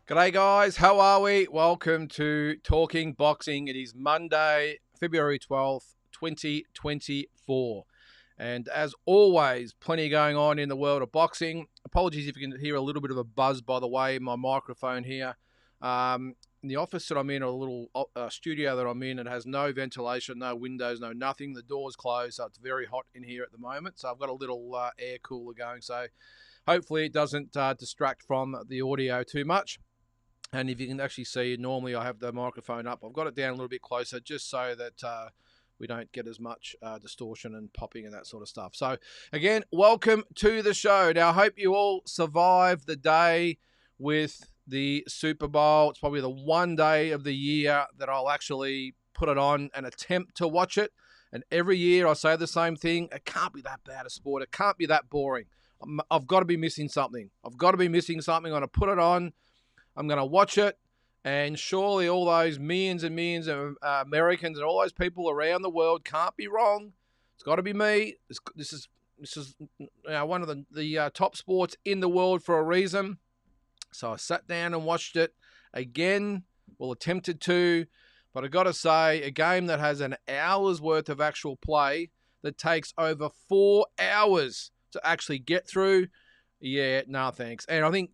G'day guys, how are we? Welcome to Talking Boxing. It is Monday, February 12th, 2024. And as always, plenty going on in the world of boxing. Apologies if you can hear a little bit of a buzz, by the way, my microphone here. In the office that I'm in, or a little studio that I'm in, it has no ventilation, no windows, no nothing. The door's closed, so it's very hot in here at the moment. So I've got a little air cooler going, so hopefully it doesn't distract from the audio too much. And if you can actually see, normally I have the microphone up. I've got it down a little bit closer just so that we don't get as much distortion and popping and that sort of stuff. So, again, welcome to the show. Now, I hope you all survived the day with the Super Bowl. It's probably the one day of the year that I'll actually put it on and attempt to watch it. And every year I say the same thing. It can't be that bad a sport. It can't be that boring. I've got to be missing something. I'm going to put it on. I'm going to watch it, and surely all those millions and millions of Americans and all those people around the world can't be wrong. It's got to be me. This is one of the top sports in the world for a reason. So I sat down and watched it again. Well, attempted to, but I got to say, a game that has an hour's worth of actual play that takes over 4 hours to actually get through. Yeah, no thanks. And I think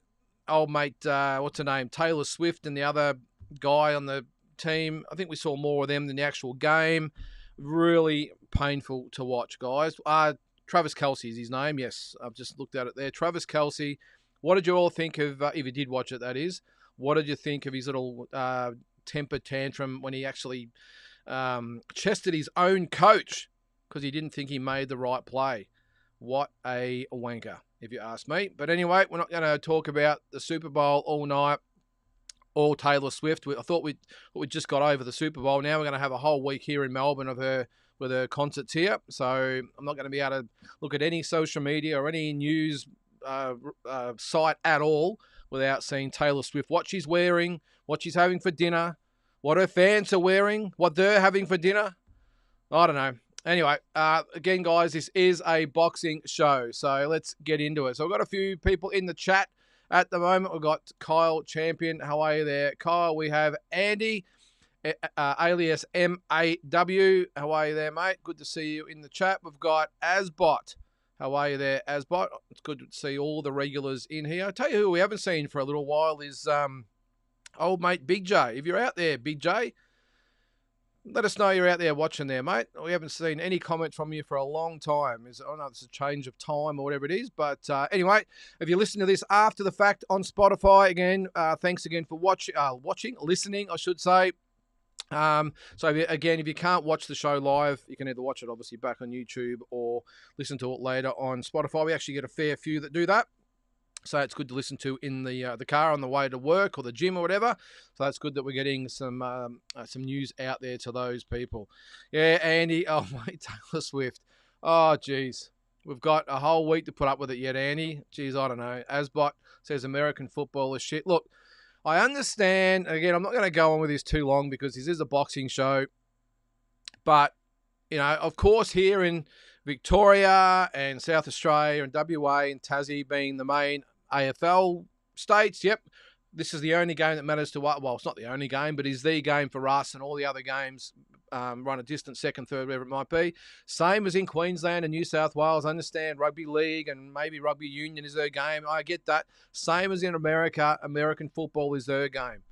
old mate, what's her name, Taylor Swift, and the other guy on the team, I think we saw more of them than the actual game. Really painful to watch, guys. Travis Kelce is his name. Yes, I've just looked at it there. Travis Kelce. What did you all think of, if you did watch it, that is, what did you think of his little temper tantrum when he actually chested his own coach because he didn't think he made the right play? What a wanker, if you ask me. But anyway, we're not going to talk about the Super Bowl all night, or Taylor Swift. I thought we just got over the Super Bowl. Now we're going to have a whole week here in Melbourne of her with her concerts here. So I'm not going to be able to look at any social media or any news site at all without seeing Taylor Swift, what she's wearing, what she's having for dinner, what her fans are wearing, what they're having for dinner. I don't know. Anyway, again, guys, this is a boxing show, so let's get into it. So I've got a few people in the chat at the moment. We've got Kyle Champion. How are you there? Kyle, we have Andy, alias MAW. How are you there, mate? Good to see you in the chat. We've got Asbot. How are you there, Asbot? It's good to see all the regulars in here. I'll tell you who we haven't seen for a little while is old mate Big J. If you're out there, Big J, let us know you're out there watching there, mate. We haven't seen any comment from you for a long time. I don't know if it's a change of time or whatever it is. But anyway, if you listen to this after the fact on Spotify, again, thanks again for listening, I should say. So again, if you can't watch the show live, you can either watch it obviously back on YouTube or listen to it later on Spotify. We actually get a fair few that do that. So it's good to listen to in the car on the way to work or the gym or whatever. So that's good that we're getting some news out there to those people. Yeah, Andy. Oh, mate, Taylor Swift. Oh, geez. We've got a whole week to put up with it yet, Andy. Geez, I don't know. Asbot says American football is shit. Look, I understand. Again, I'm not going to go on with this too long because this is a boxing show. But, you know, of course, here in Victoria and South Australia and WA and Tassie being the main AFL states, yep, this is the only game that matters to us. Well, it's not the only game, but is the game for us, and all the other games run a distant second, third, whatever it might be. Same as in Queensland and New South Wales. I understand rugby league and maybe rugby union is their game. I get that. Same as in America, American football is their game.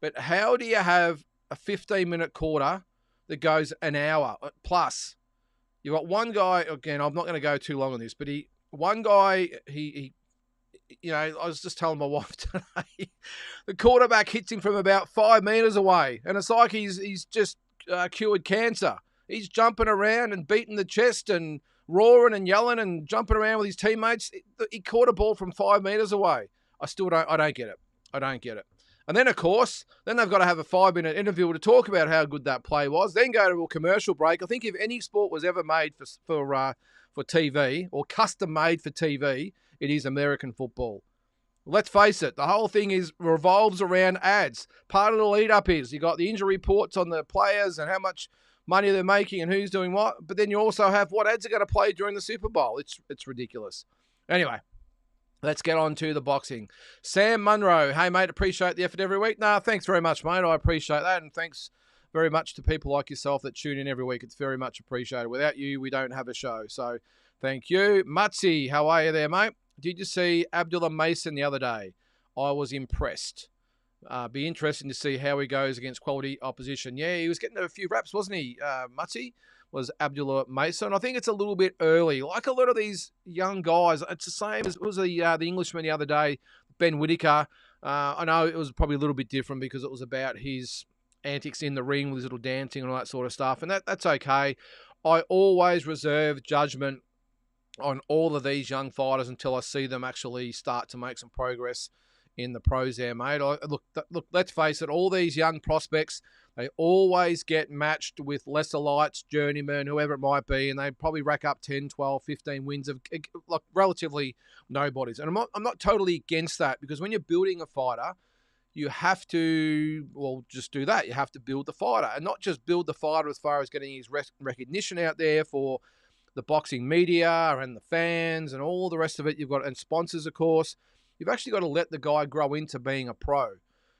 But how do you have a 15-minute quarter that goes an hour plus? You've got one guy, again, I'm not going to go too long on this, but he you know, I was just telling my wife today, the quarterback hits him from about 5 meters away, and it's like he's just cured cancer. He's jumping around and beating the chest and roaring and yelling and jumping around with his teammates. He caught a ball from 5 meters away. I don't get it. And then, of course, they've got to have a 5-minute interview to talk about how good that play was, then go to a commercial break. I think if any sport was ever made for TV or custom made for TV, it is American football. Let's face it, the whole thing revolves around ads. Part of the lead-up is you got the injury reports on the players and how much money they're making and who's doing what, but then you also have what ads are going to play during the Super Bowl. It's ridiculous. Anyway, Let's get on to the boxing. Sam Munro. Hey, mate, appreciate the effort every week. Nah, thanks very much, mate. I appreciate that. And thanks very much to people like yourself that tune in every week. It's very much appreciated. Without you, we don't have a show. So thank you. Mutzi, how are you there, mate? Did you see Abdullah Mason the other day? I was impressed. Be interesting to see how he goes against quality opposition. Yeah, he was getting a few reps, wasn't he, Mutzi? Was Abdullah Mason. I think it's a little bit early. Like a lot of these young guys, it's the same as it was the Englishman the other day, Ben Whittaker. I know it was probably a little bit different because it was about his antics in the ring with his little dancing and all that sort of stuff, and that's okay. I always reserve judgment on all of these young fighters until I see them actually start to make some progress in the pros there, mate. Look, let's face it, all these young prospects, they always get matched with lesser lights, journeymen, whoever it might be, and they probably rack up 10, 12, 15 wins of like relatively nobodies. And I'm not totally against that, because when you're building a fighter, you have to, well, just do that. You have to build the fighter, and not just build the fighter as far as getting his recognition out there for the boxing media and the fans and all the rest of it. You've got, and sponsors, of course. You've actually got to let the guy grow into being a pro.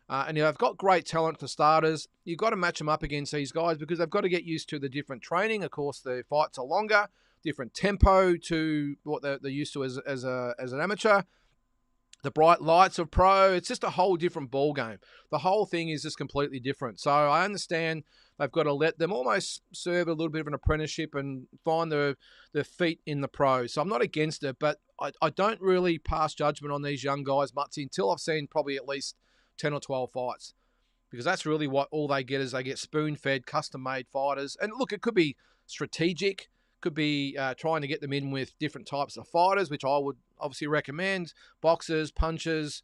And they've got great talent for starters. You've got to match them up against these guys because they've got to get used to the different training. Of course, the fights are longer, different tempo to what they're used to as an amateur. The bright lights of pro, it's just a whole different ball game. The whole thing is just completely different. So I understand they've got to let them almost serve a little bit of an apprenticeship and find their feet in the pros. So I'm not against it, but I don't really pass judgment on these young guys much until I've seen probably at least 10 or 12 fights, because that's really what all they get is they get spoon-fed, custom-made fighters. And look, it could be strategic, could be trying to get them in with different types of fighters, which I would obviously recommend: boxers, punchers,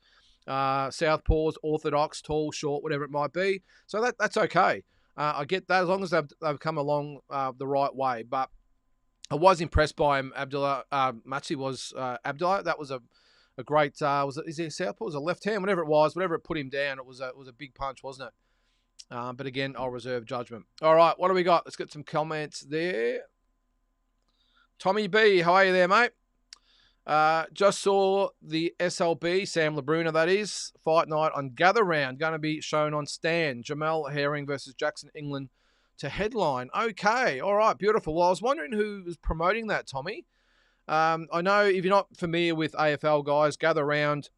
southpaws, orthodox, tall, short, whatever it might be. So that's okay. I get that as long as they've come along the right way. But I was impressed by him. Abdullah Machi was Abdullah. That was a great. Is he a southpaw? Was a left hand? Whatever it put him down. It was a big punch, wasn't it? But again, I'll reserve judgment. All right, what do we got? Let's get some comments there. Tommy B, how are you there, mate? Just saw the SLB, Sam Labruna, that is, fight night on Gather Round, going to be shown on Stan. Jamel Herring versus Jackson England to headline. Okay, all right, beautiful. Well, I was wondering who was promoting that, Tommy. I know if you're not familiar with AFL, guys, Gather Round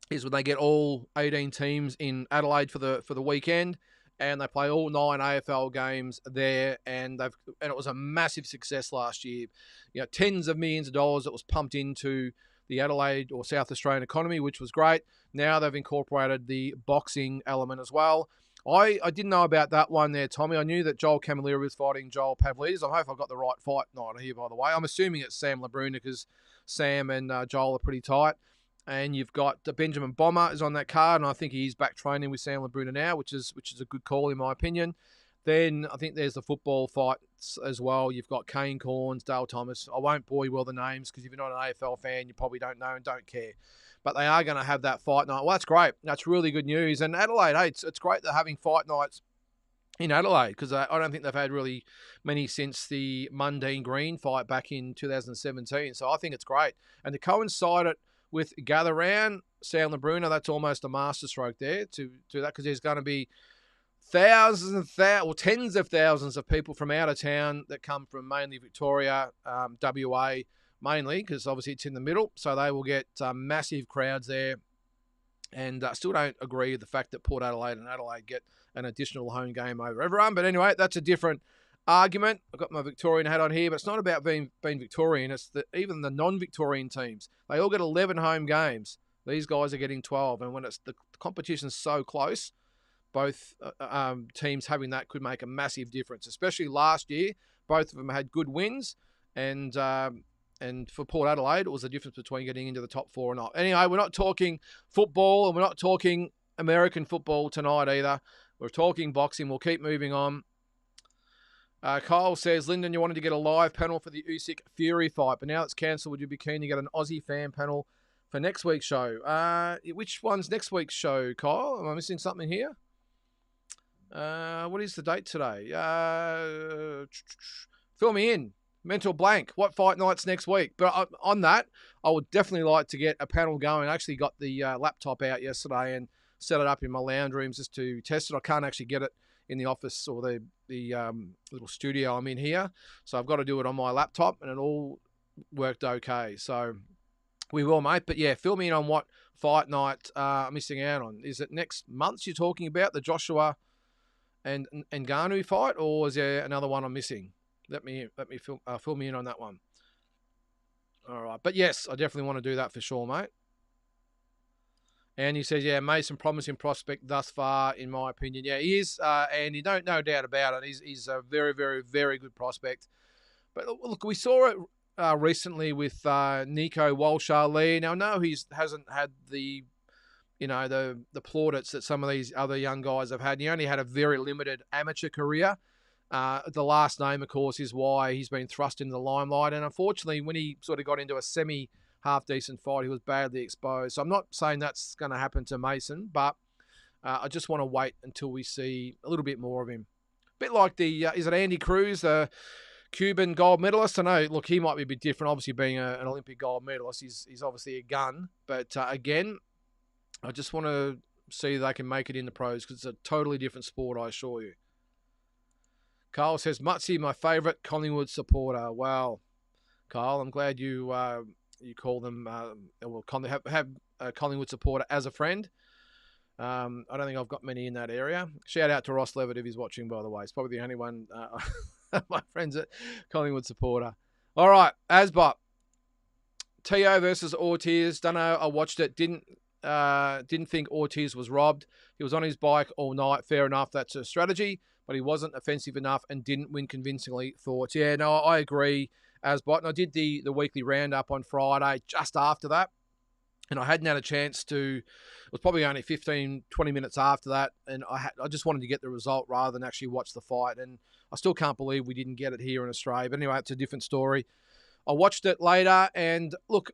is when they get all 18 teams in Adelaide for the weekend, and they play all 9 AFL games there, and it was a massive success last year. You know, tens of millions of dollars that was pumped into the Adelaide or South Australian economy, which was great. Now they've incorporated the boxing element as well. I didn't know about that one there, Tommy. I knew that Joel Camilleri was fighting Joel Pavlidis. I hope I got the right fight night here, by the way. I'm assuming it's Sam Labruna because Sam and Joel are pretty tight. And you've got Benjamin Bomber is on that card, and I think he's back training with Sam Labruna now, which is a good call in my opinion. Then I think there's the football fights as well. You've got Kane Corns, Dale Thomas. I won't bore you with the names because if you're not an AFL fan, you probably don't know and don't care. But they are going to have that fight night. Well, that's great. That's really good news. And Adelaide, hey, it's great they're having fight nights in Adelaide because I don't think they've had really many since the Mundine Green fight back in 2017. So I think it's great. And to coincide it with Gather Round, Sam Labruna, that's almost a masterstroke there to that, because there's going to be tens of thousands of people from out of town that come from mainly Victoria, WA, mainly because obviously it's in the middle, so they will get massive crowds there. And I still don't agree with the fact that Port Adelaide and Adelaide get an additional home game over everyone. But anyway, that's a different argument. I've got my Victorian hat on here, but it's not about being Victorian. It's even the non-Victorian teams. They all get 11 home games. These guys are getting 12. And when the competition's so close, both teams having that could make a massive difference, especially last year. Both of them had good wins. And for Port Adelaide, it was the difference between getting into the top 4 or not. Anyway, we're not talking football, and we're not talking American football tonight either. We're talking boxing. We'll keep moving on. Kyle says, Lynden, you wanted to get a live panel for the Usyk Fury fight, but now it's cancelled. Would you be keen to get an Aussie fan panel for next week's show? Which one's next week's show, Kyle? Am I missing something here? What is the date today? Fill me in. Mental blank. What fight night's next week? But on that, I would definitely like to get a panel going. I actually got the laptop out yesterday and set it up in my lounge rooms just to test it. I can't actually get it in the office or the little studio I'm in here. So I've got to do it on my laptop, and it all worked okay. So we will, mate. But yeah, fill me in on what fight night I'm missing out on. Is it next month you're talking about, the Joshua and Ngannou fight, or is there another one I'm missing? Let me fill me in on that one. All right. But yes, I definitely want to do that for sure, mate. And he says, yeah, Mason promising prospect thus far, in my opinion. Yeah, he is, and you don't no doubt about it. He's a very, very, very good prospect. But look, we saw it recently with Nico Walsh-Ali. Now, I know he hasn't had the plaudits that some of these other young guys have had. He only had a very limited amateur career. The last name, of course, is why he's been thrust into the limelight. And unfortunately, when he sort of got into a half-decent fight, he was badly exposed. So I'm not saying that's going to happen to Mason, but I just want to wait until we see a little bit more of him. A bit like is it Andy Cruz, the Cuban gold medalist? I know, look, he might be a bit different. Obviously, being an Olympic gold medalist, he's obviously a gun. But again, I just want to see if they can make it in the pros, because it's a totally different sport, I assure you. Kyle says, Mutzi, my favourite Collingwood supporter. Wow, Kyle, I'm glad you call them, have a Collingwood supporter as a friend. I don't think I've got many in that area. Shout out to Ross Levitt if he's watching, by the way. He's probably the only one my friends at Collingwood supporter. All right, Asbot. Tszyu versus Ortiz. Don't know, I watched it. Didn't think Ortiz was robbed. He was on his bike all night. Fair enough, that's a strategy. But he wasn't offensive enough and didn't win convincingly. Thoughts? Yeah, no, I agree, Asbot. And I did the weekly roundup on Friday just after that. And I hadn't had a chance to, it was probably only 15, 20 minutes after that. And I just wanted to get the result rather than actually watch the fight. And I still can't believe we didn't get it here in Australia. But anyway, it's a different story. I watched it later, and look,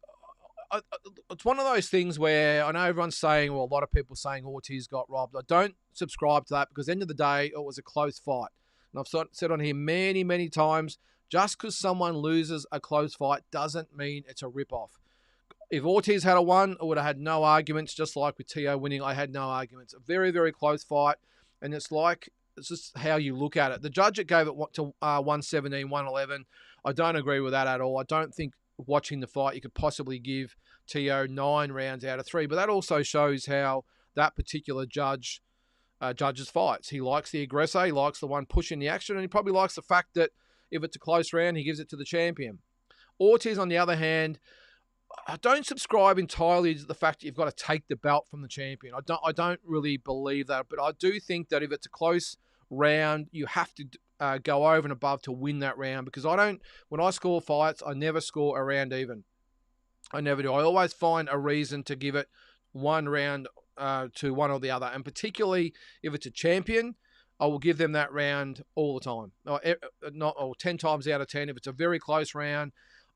it's one of those things where I know everyone's saying, well, a lot of people saying Ortiz got robbed. I don't subscribe to that, because at the end of the day, it was a close fight. And I've said on here many, many times, just because someone loses a close fight doesn't mean it's a rip-off. If Ortiz had won, I would have had no arguments, just like with Tszyu winning, I had no arguments. A very, very close fight, and it's just how you look at it. The judge that gave it to 117, 111, I don't agree with that at all. I don't think watching the fight you could possibly give Tszyu 9 rounds out of 3, but that also shows how that particular judge judges fights. He likes the aggressor, he likes the one pushing the action, and he probably likes the fact that if it's a close round, he gives it to the champion. Ortiz, on the other hand, I don't subscribe entirely to the fact that you've got to take the belt from the champion. I don't really believe that, but I do think that if it's a close round, you have to go over and above to win that round, because when I score fights, I never score a round even. I never do. I always find a reason to give it one round to one or the other, and particularly if it's a champion, I will give them that round all the time. 10 times out of 10, if it's a very close round,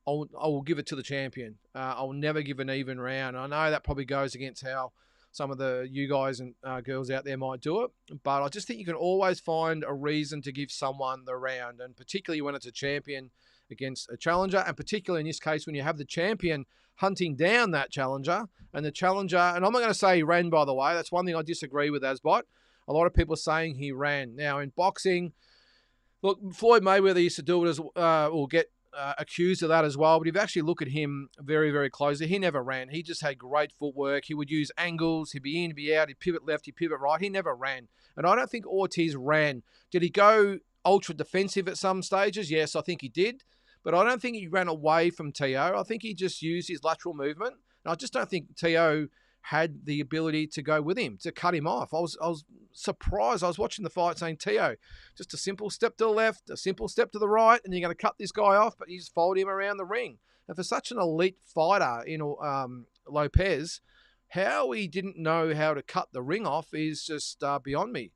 I will give it to the champion. I will never give an even round. I know that probably goes against how some of you guys and girls out there might do it, but I just think you can always find a reason to give someone the round, and particularly when it's a champion against a challenger, and particularly in this case when you have the champion hunting down that challenger, and the challenger, and I'm not going to say he ran, by the way, that's one thing I disagree with, Asbot. A lot of people are saying he ran. Now, in boxing, look, Floyd Mayweather used to do it or get accused of that as well, but if you actually look at him very, very closely, he never ran. He just had great footwork. He would use angles. He'd be in, he'd be out. He'd pivot left, he'd pivot right. He never ran. And I don't think Ortiz ran. Did he go ultra defensive at some stages? Yes, I think he did. But I don't think he ran away from Tszyu. I think he just used his lateral movement. And I just don't think Tszyu had the ability to go with him, to cut him off. I was surprised. I was watching the fight saying, Tszyu, just a simple step to the left, a simple step to the right, and you're going to cut this guy off, but you just fold him around the ring. And for such an elite fighter, Lopez, how he didn't know how to cut the ring off is just beyond me.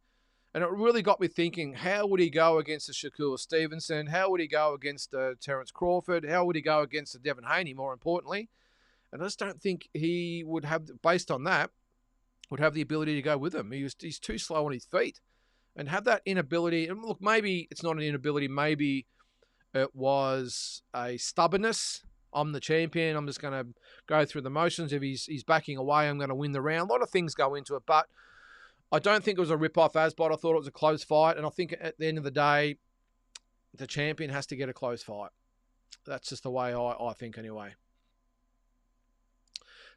And it really got me thinking, how would he go against a Shakur Stevenson? How would he go against Terence Crawford? How would he go against a Devin Haney, more importantly? And I just don't think he would have, based on that, would have the ability to go with him. He's too slow on his feet. And have that inability, and look, maybe it's not an inability, maybe It was a stubbornness. I'm the champion. I'm just going to go through the motions. If he's backing away, I'm going to win the round. A lot of things go into it, but I don't think it was a rip-off Asbot. I thought it was a close fight, and I think at the end of the day, the champion has to get a close fight. That's just the way I think anyway.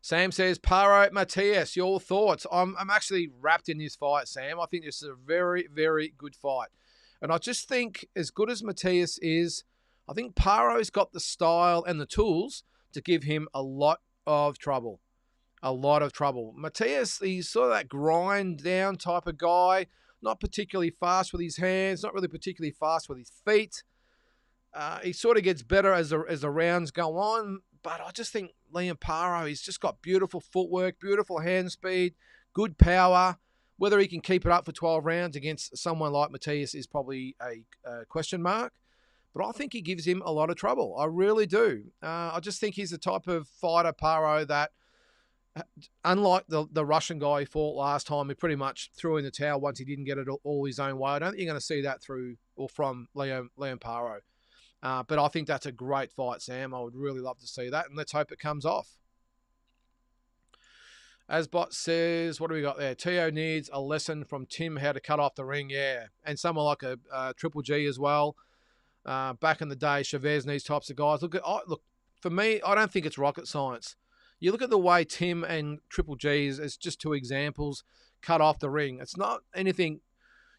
Sam says, Paro, Matias, your thoughts? I'm actually wrapped in this fight, Sam. I think this is a very, very good fight. And I just think, as good as Matias is, I think Paro's got the style and the tools to give him a lot of trouble. A lot of trouble. Matias, he's sort of that grind down type of guy. Not particularly fast with his hands. Not really particularly fast with his feet. He sort of gets better as the rounds go on. But I just think Liam Paro, he's just got beautiful footwork, beautiful hand speed, good power. Whether he can keep it up for 12 rounds against someone like Matias is probably a question mark. But I think he gives him a lot of trouble. I really do. I just think he's the type of fighter, Paro, that, unlike the Russian guy he fought last time, he pretty much threw in the towel once he didn't get it all his own way. I don't think you're going to see that through or from Liam Paro. But I think that's a great fight, Sam. I would really love to see that, and let's hope it comes off. Asbot says, what do we got there? Teo needs a lesson from Tim how to cut off the ring, yeah. And someone like a Triple G as well. Back in the day, Chavez and these types of guys. Look, for me, I don't think it's rocket science. You look at the way Tim and Triple G, as just two examples, cut off the ring. It's not anything,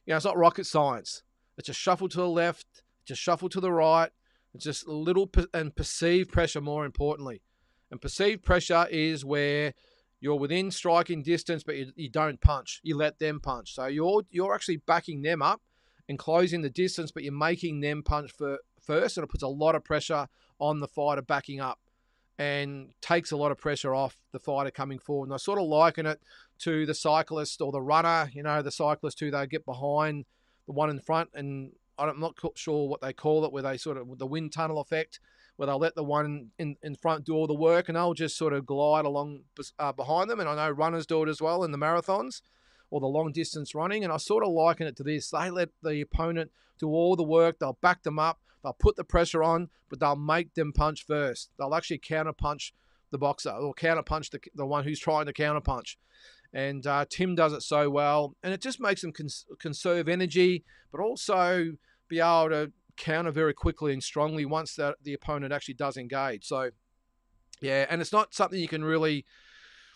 it's not rocket science. It's a shuffle to the left, it's a shuffle to the right. It's just a little, and perceived pressure more importantly. And perceived pressure is where you're within striking distance, but you don't punch. You let them punch. So you're actually backing them up and closing the distance, but you're making them punch first, and it puts a lot of pressure on the fighter backing up and takes a lot of pressure off the fighter coming forward. And I sort of liken it to the cyclist or the runner, the cyclist who they get behind the one in front, and I'm not sure what they call it, where they sort of, the wind tunnel effect, where they'll let the one in front do all the work, and they'll just sort of glide along behind them. And I know runners do it as well in the marathons or the long distance running. And I sort of liken it to this. They let the opponent do all the work. They'll back them up. They'll put the pressure on, but they'll make them punch first. They'll actually counter-punch the boxer or counter-punch the one who's trying to counter-punch. And Tim does it so well. And it just makes them conserve energy, but also be able to counter very quickly and strongly once the opponent actually does engage. So, yeah, and it's not something you can really,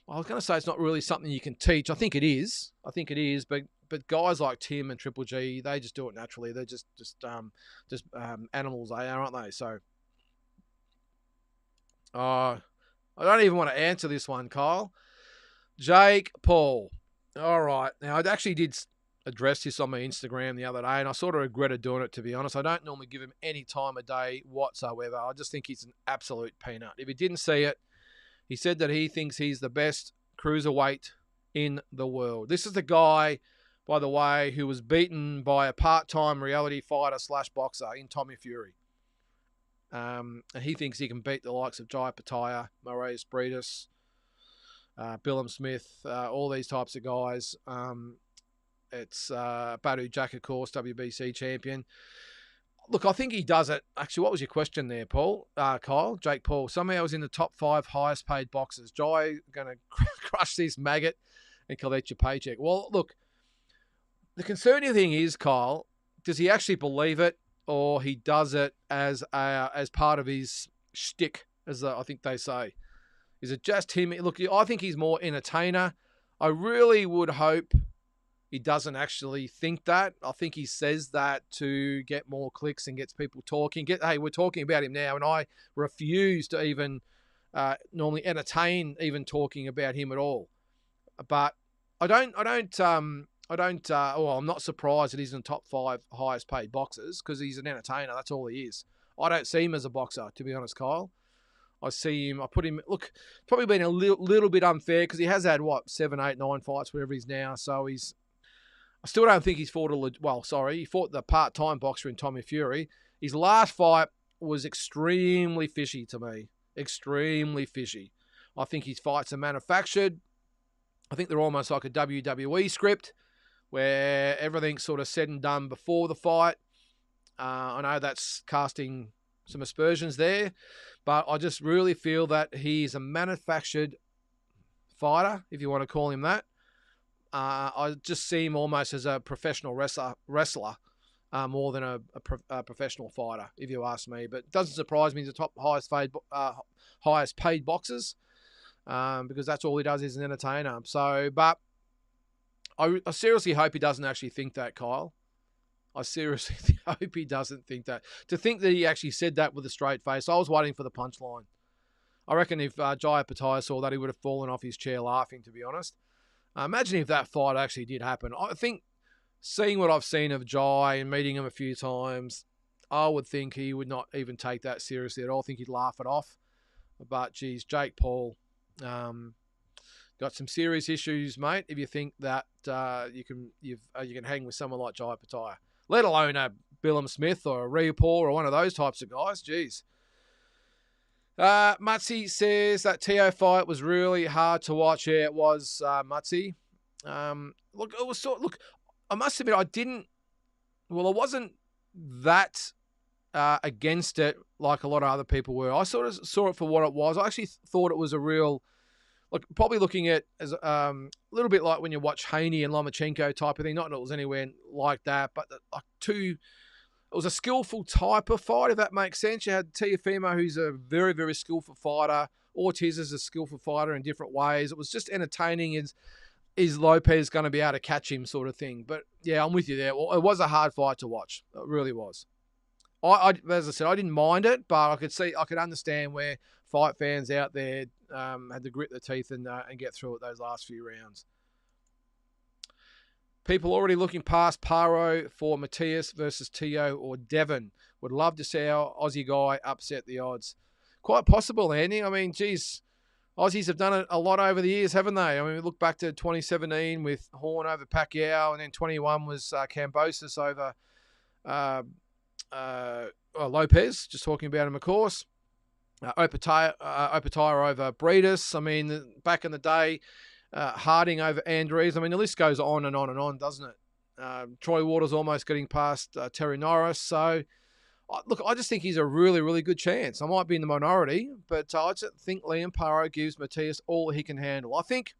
I was going to say it's not really something you can teach. I think it is, but guys like Tim and Triple G, they just do it naturally. They're just animals, they are, aren't they? So, I don't even want to answer this one, Kyle. Jake Paul. All right. Now, I actually did address this on my Instagram the other day, and I sort of regretted doing it, to be honest. I don't normally give him any time of day whatsoever. I just think he's an absolute peanut. If he didn't see it, he said that he thinks he's the best cruiserweight in the world. This is the guy, by the way, who was beaten by a part-time reality fighter / boxer in Tommy Fury. And he thinks he can beat the likes of Jai Pataya, Moraes Briedis, Billum Smith, all these types of guys. It's Badu Jack, of course, WBC champion. Look, I think he does it. Actually, what was your question there, Paul? Kyle? Jake Paul. Somehow was in the top 5 highest paid boxers. Jai going to crush this maggot and collect your paycheck. Well, look, the concerning thing is, Kyle, does he actually believe it, or he does it as part of his shtick, as I think they say? Is it just him? Look, I think he's more entertainer. I really would hope he doesn't actually think that. I think he says that to get more clicks and gets people talking. Hey, we're talking about him now, and I refuse to even normally entertain even talking about him at all. But I'm not surprised that he's in the top 5 highest paid boxers, because he's an entertainer. That's all he is. I don't see him as a boxer, to be honest, Kyle. I put him, look, probably been a little bit unfair, because he has had, 7, 8, 9 fights, wherever he's now. So I still don't think he's fought he fought the part-time boxer in Tommy Fury. His last fight was extremely fishy to me. Extremely fishy. I think his fights are manufactured. I think they're almost like a WWE script, where everything's sort of said and done before the fight. I know that's casting some aspersions there, but I just really feel that he's a manufactured fighter, if you want to call him that. I just see him almost as a professional wrestler more than a professional fighter, if you ask me. But it doesn't surprise me he's the top highest paid boxers because that's all he does is an entertainer. So, but I seriously hope he doesn't actually think that, Kyle. I seriously hope he doesn't think that. To think that he actually said that with a straight face, I was waiting for the punchline. I reckon if Jaya Pattaya saw that, he would have fallen off his chair laughing, to be honest. Imagine if that fight actually did happen. I think, seeing what I've seen of Jai and meeting him a few times, I would think he would not even take that seriously at all. I think he'd laugh it off. But, geez, Jake Paul got some serious issues, mate, if you think that you can hang with someone like Jaya Pattaya. Let alone a Billum Smith or a Riapor or one of those types of guys. Jeez. Mutsy says that Teo fight was really hard to watch. Yeah, it was, Mutsy. Look, it was look, I must admit, I wasn't that against it like a lot of other people were. I sort of saw it for what it was. I actually thought it was a real, probably looking at as a little bit like when you watch Haney and Lomachenko type of thing. Not that it was anywhere like that, but it was a skillful type of fight, if that makes sense. You had Teofimo, who's a very, very skillful fighter. Ortiz is a skillful fighter in different ways. It was just entertaining. Is Lopez going to be able to catch him sort of thing? But, yeah, I'm with you there. Well, it was a hard fight to watch. It really was. As I said, I didn't mind it, but I could understand where fight fans out there had to grit their teeth and get through it those last few rounds. People already looking past Paro for Matias versus Tszyu or Devon. Would love to see our Aussie guy upset the odds. Quite possible, Andy. I mean, geez, Aussies have done it a lot over the years, haven't they? I mean, we look back to 2017 with Horn over Pacquiao, and then 21 was Kambosos over Lopez, just talking about him, of course. Opataya over Breedis. I mean, back in the day, Harding over Andrews. I mean, the list goes on and on and on, doesn't it? Troy Waters almost getting past Terry Norris. So, look, I just think he's a really, really good chance. I might be in the minority, but I just think Liam Paro gives Matias all he can handle. I think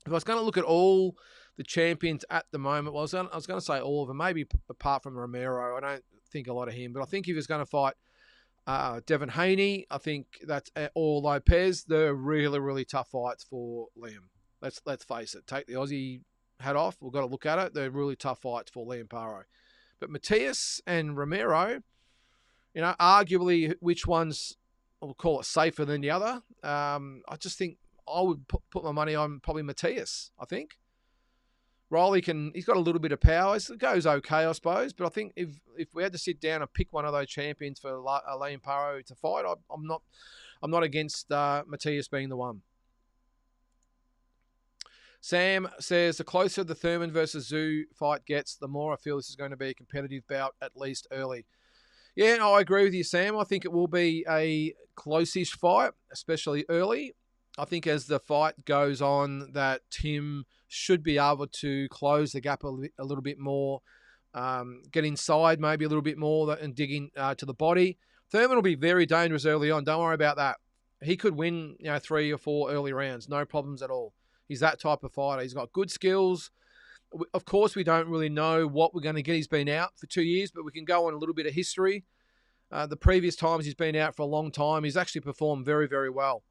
if I was going to look at all the champions at the moment, well, I was going to say all of them, maybe apart from Romero. I don't think a lot of him, but I think if he was going to fight Devin Haney, I think that's or Lopez, they're really, really tough fights for Liam. Let's face it. Take the Aussie hat off. We've got to look at it. They're really tough fights for Liam Paro. But Matias and Romero, arguably which one's, we'll call it, safer than the other. I just think I would put my money on probably Matias, I think. Riley he's got a little bit of power. It goes okay, I suppose. But I think if we had to sit down and pick one of those champions for Liam Paro to fight, I'm not against Matias being the one. Sam says, the closer the Thurman versus Tszyu fight gets, the more I feel this is going to be a competitive bout, at least early. Yeah, no, I agree with you, Sam. I think it will be a close-ish fight, especially early. I think as the fight goes on, that Tim should be able to close the gap a little bit more, get inside maybe a little bit more and dig in to the body. Thurman will be very dangerous early on. Don't worry about that. He could win 3 or 4 early rounds. No problems at all. He's that type of fighter. He's got good skills. Of course, we don't really know what we're going to get. He's been out for 2 years, but we can go on a little bit of history. The previous times he's been out for a long time, he's actually performed very, very well.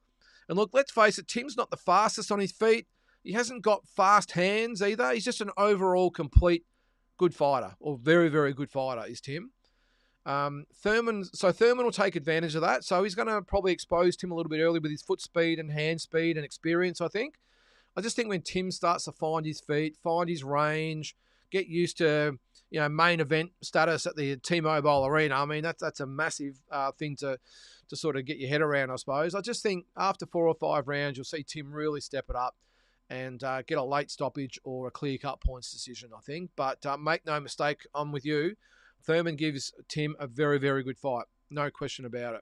And look, let's face it, Tim's not the fastest on his feet. He hasn't got fast hands either. He's just an overall complete good fighter, or very, very good fighter is Tim. Thurman will take advantage of that. So he's going to probably expose Tim a little bit early with his foot speed and hand speed and experience, I think. I just think when Tim starts to find his feet, find his range, get used to main event status at the T-Mobile Arena, I mean, that's a massive thing to sort of get your head around, I suppose. I just think after 4 or 5 rounds, you'll see Tim really step it up and get a late stoppage or a clear-cut points decision, I think. But make no mistake, I'm with you. Thurman gives Tim a very, very good fight. No question about it.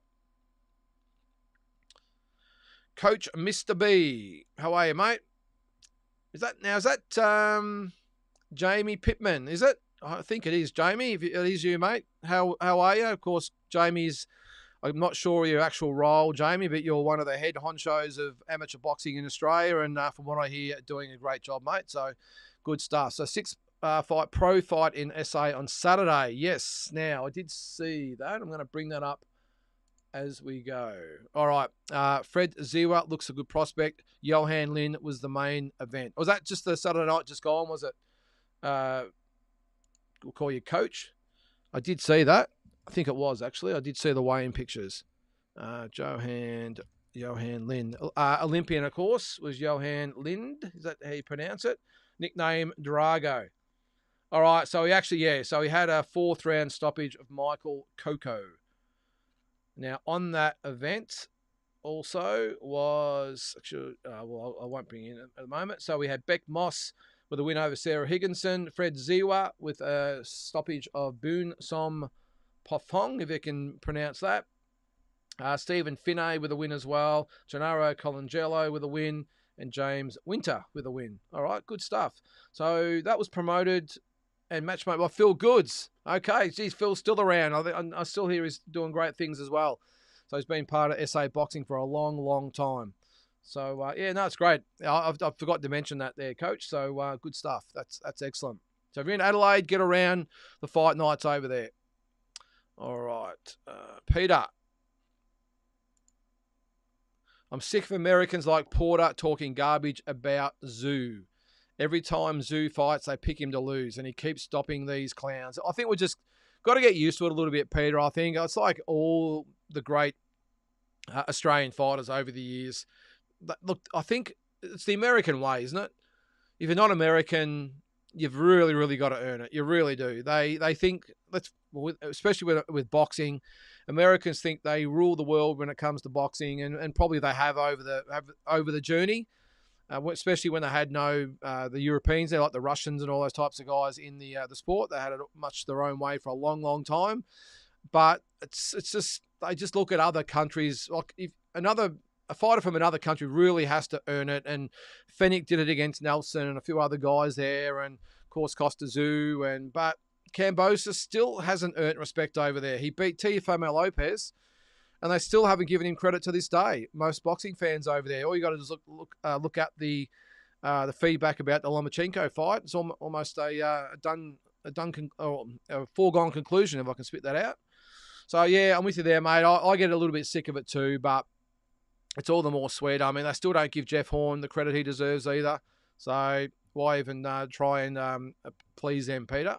Coach Mr. B, how are you, mate? Is that Jamie Pittman, is it? I think it is Jamie. If it is you, mate, how are you? Of course, Jamie's. I'm not sure your actual role, Jamie, but you're one of the head honchos of amateur boxing in Australia, and from what I hear, doing a great job, mate. So, good stuff. So, pro fight in SA on Saturday. Yes. Now, I did see that. I'm going to bring that up as we go. All right. Fred Tszyu looks a good prospect. Johan Lin was the main event. Was that just the Saturday night just gone? Was it? We'll call you coach. I did see that. I think it was, actually. I did see the weigh-in pictures. Johan Lynd. Olympian, of course, was Johan Lynd. Is that how you pronounce it? Nickname Drago. All right, so he actually, so he had a 4th round stoppage of Michael Coco. Now, on that event also was, actually, I won't bring in at the moment. So we had Beck Moss with a win over Sarah Higginson. Fred Tszyu with a stoppage of Boon Som Pofong, if you can pronounce that. Stephen Finney with a win as well. Gennaro Colangelo with a win. And James Winter with a win. All right, good stuff. So that was promoted and matched by Phil Goods. Okay, geez, Phil's still around. I still hear he's doing great things as well. So he's been part of SA Boxing for a long, long time. So, it's great. I forgot to mention that there, Coach. So, good stuff. That's excellent. So, if you're in Adelaide, get around the fight nights over there. All right. Peter. I'm sick of Americans like Porter talking garbage about Tszyu. Every time Tszyu fights, they pick him to lose, and he keeps stopping these clowns. I think we just got to get used to it a little bit, Peter. I think it's like all the great Australian fighters over the years. Look, I think it's the American way, isn't it? If you're not American, you've really, really got to earn it. You really do. They think, especially with boxing, Americans think they rule the world when it comes to boxing, and probably they have over the journey, especially when they had the Europeans, they're like the Russians and all those types of guys in the sport. They had it much their own way for a long, long time. But it's just, they just look at other countries. Like if a fighter from another country really has to earn it, and Fennick did it against Nelson and a few other guys there, and of course Costa Tszyu, but Cambosa still hasn't earned respect over there. He beat Teofimo Lopez, and they still haven't given him credit to this day. Most boxing fans over there, all you got to do is look at the feedback about the Lomachenko fight. It's almost a foregone conclusion, if I can spit that out. So yeah, I'm with you there, mate. I get a little bit sick of it too, but it's all the more sweet. I mean, they still don't give Jeff Horn the credit he deserves either. So why even try and please them, Peter?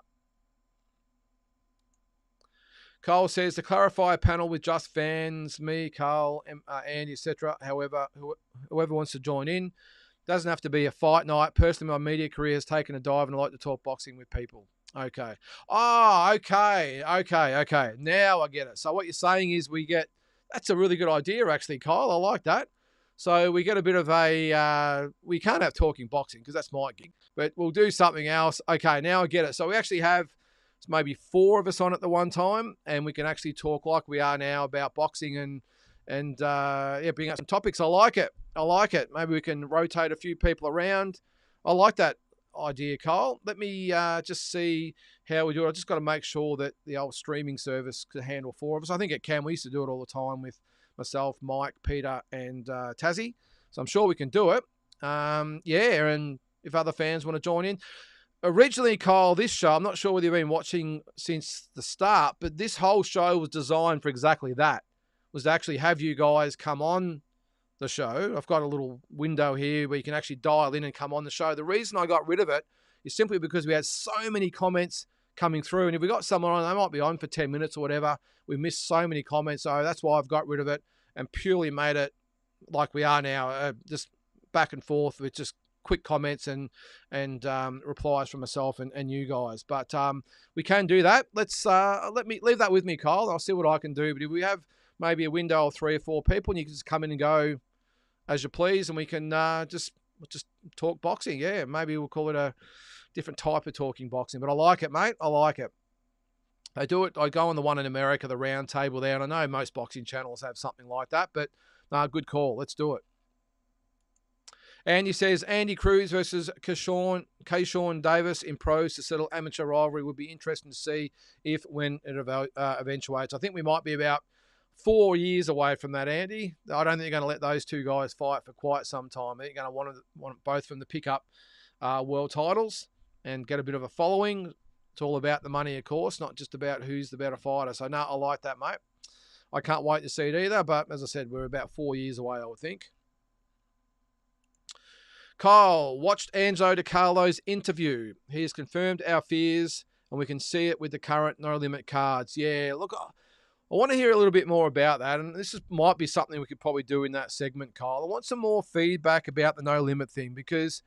Cole says, to clarify a panel with just fans, me, Carl, Andy, etc. However, whoever wants to join in, doesn't have to be a fight night. Personally, my media career has taken a dive, and I like to talk boxing with people. Okay. Oh, okay. Now I get it. So what you're saying is that's a really good idea, actually, Kyle. I like that. So we get a bit of we can't have talking boxing because that's my gig, but we'll do something else. Okay, now I get it. So we actually have maybe 4 of us on at the one time, and we can actually talk like we are now about boxing and bring up some topics. I like it. Maybe we can rotate a few people around. I like that idea, Kyle. Let me just see how we do it. I just got to make sure that the old streaming service can handle 4 of us. I think it can. We used to do it all the time with myself, Mike, Peter, and Tassie. So I'm sure we can do it. And if other fans want to join in. Originally, Kyle, this show, I'm not sure whether you've been watching since the start, but this whole show was designed for exactly that, was to actually have you guys come on the show. I've got a little window here where you can actually dial in and come on the show. The reason I got rid of it is simply because we had so many comments coming through, and if we got someone on, they might be on for 10 minutes or whatever. We missed so many comments, so that's why I've got rid of it and purely made it like we are now, just back and forth with just quick comments and replies from myself and you guys. But we can do that. Let me leave that with me, Kyle. I'll see what I can do. But if we have maybe a window of 3 or 4 people, and you can just come in and go as you please, and we can just talk boxing. Yeah, maybe we'll call it a different type of talking boxing. But I like it, mate. I like it. They do it. I go on the one in America, the round table there, and I know most boxing channels have something like that. But no, good call. Let's do it. Andy says, Andy Cruz versus Keyshawn Davis in pros to settle amateur rivalry would be interesting to see when it eventuates. I think we might be about 4 years away from that, Andy. I don't think you're going to let those two guys fight for quite some time. I think you're going to want both of them to pick up world titles and get a bit of a following. It's all about the money, of course, not just about who's the better fighter. So, no, I like that, mate. I can't wait to see it either, but as I said, we're about 4 years away, I would think. Kyle, watched Angelo DiCarlo's interview. He has confirmed our fears, and we can see it with the current No Limit cards. Yeah, look, I want to hear a little bit more about that, and might be something we could probably do in that segment, Kyle. I want some more feedback about the No Limit thing, because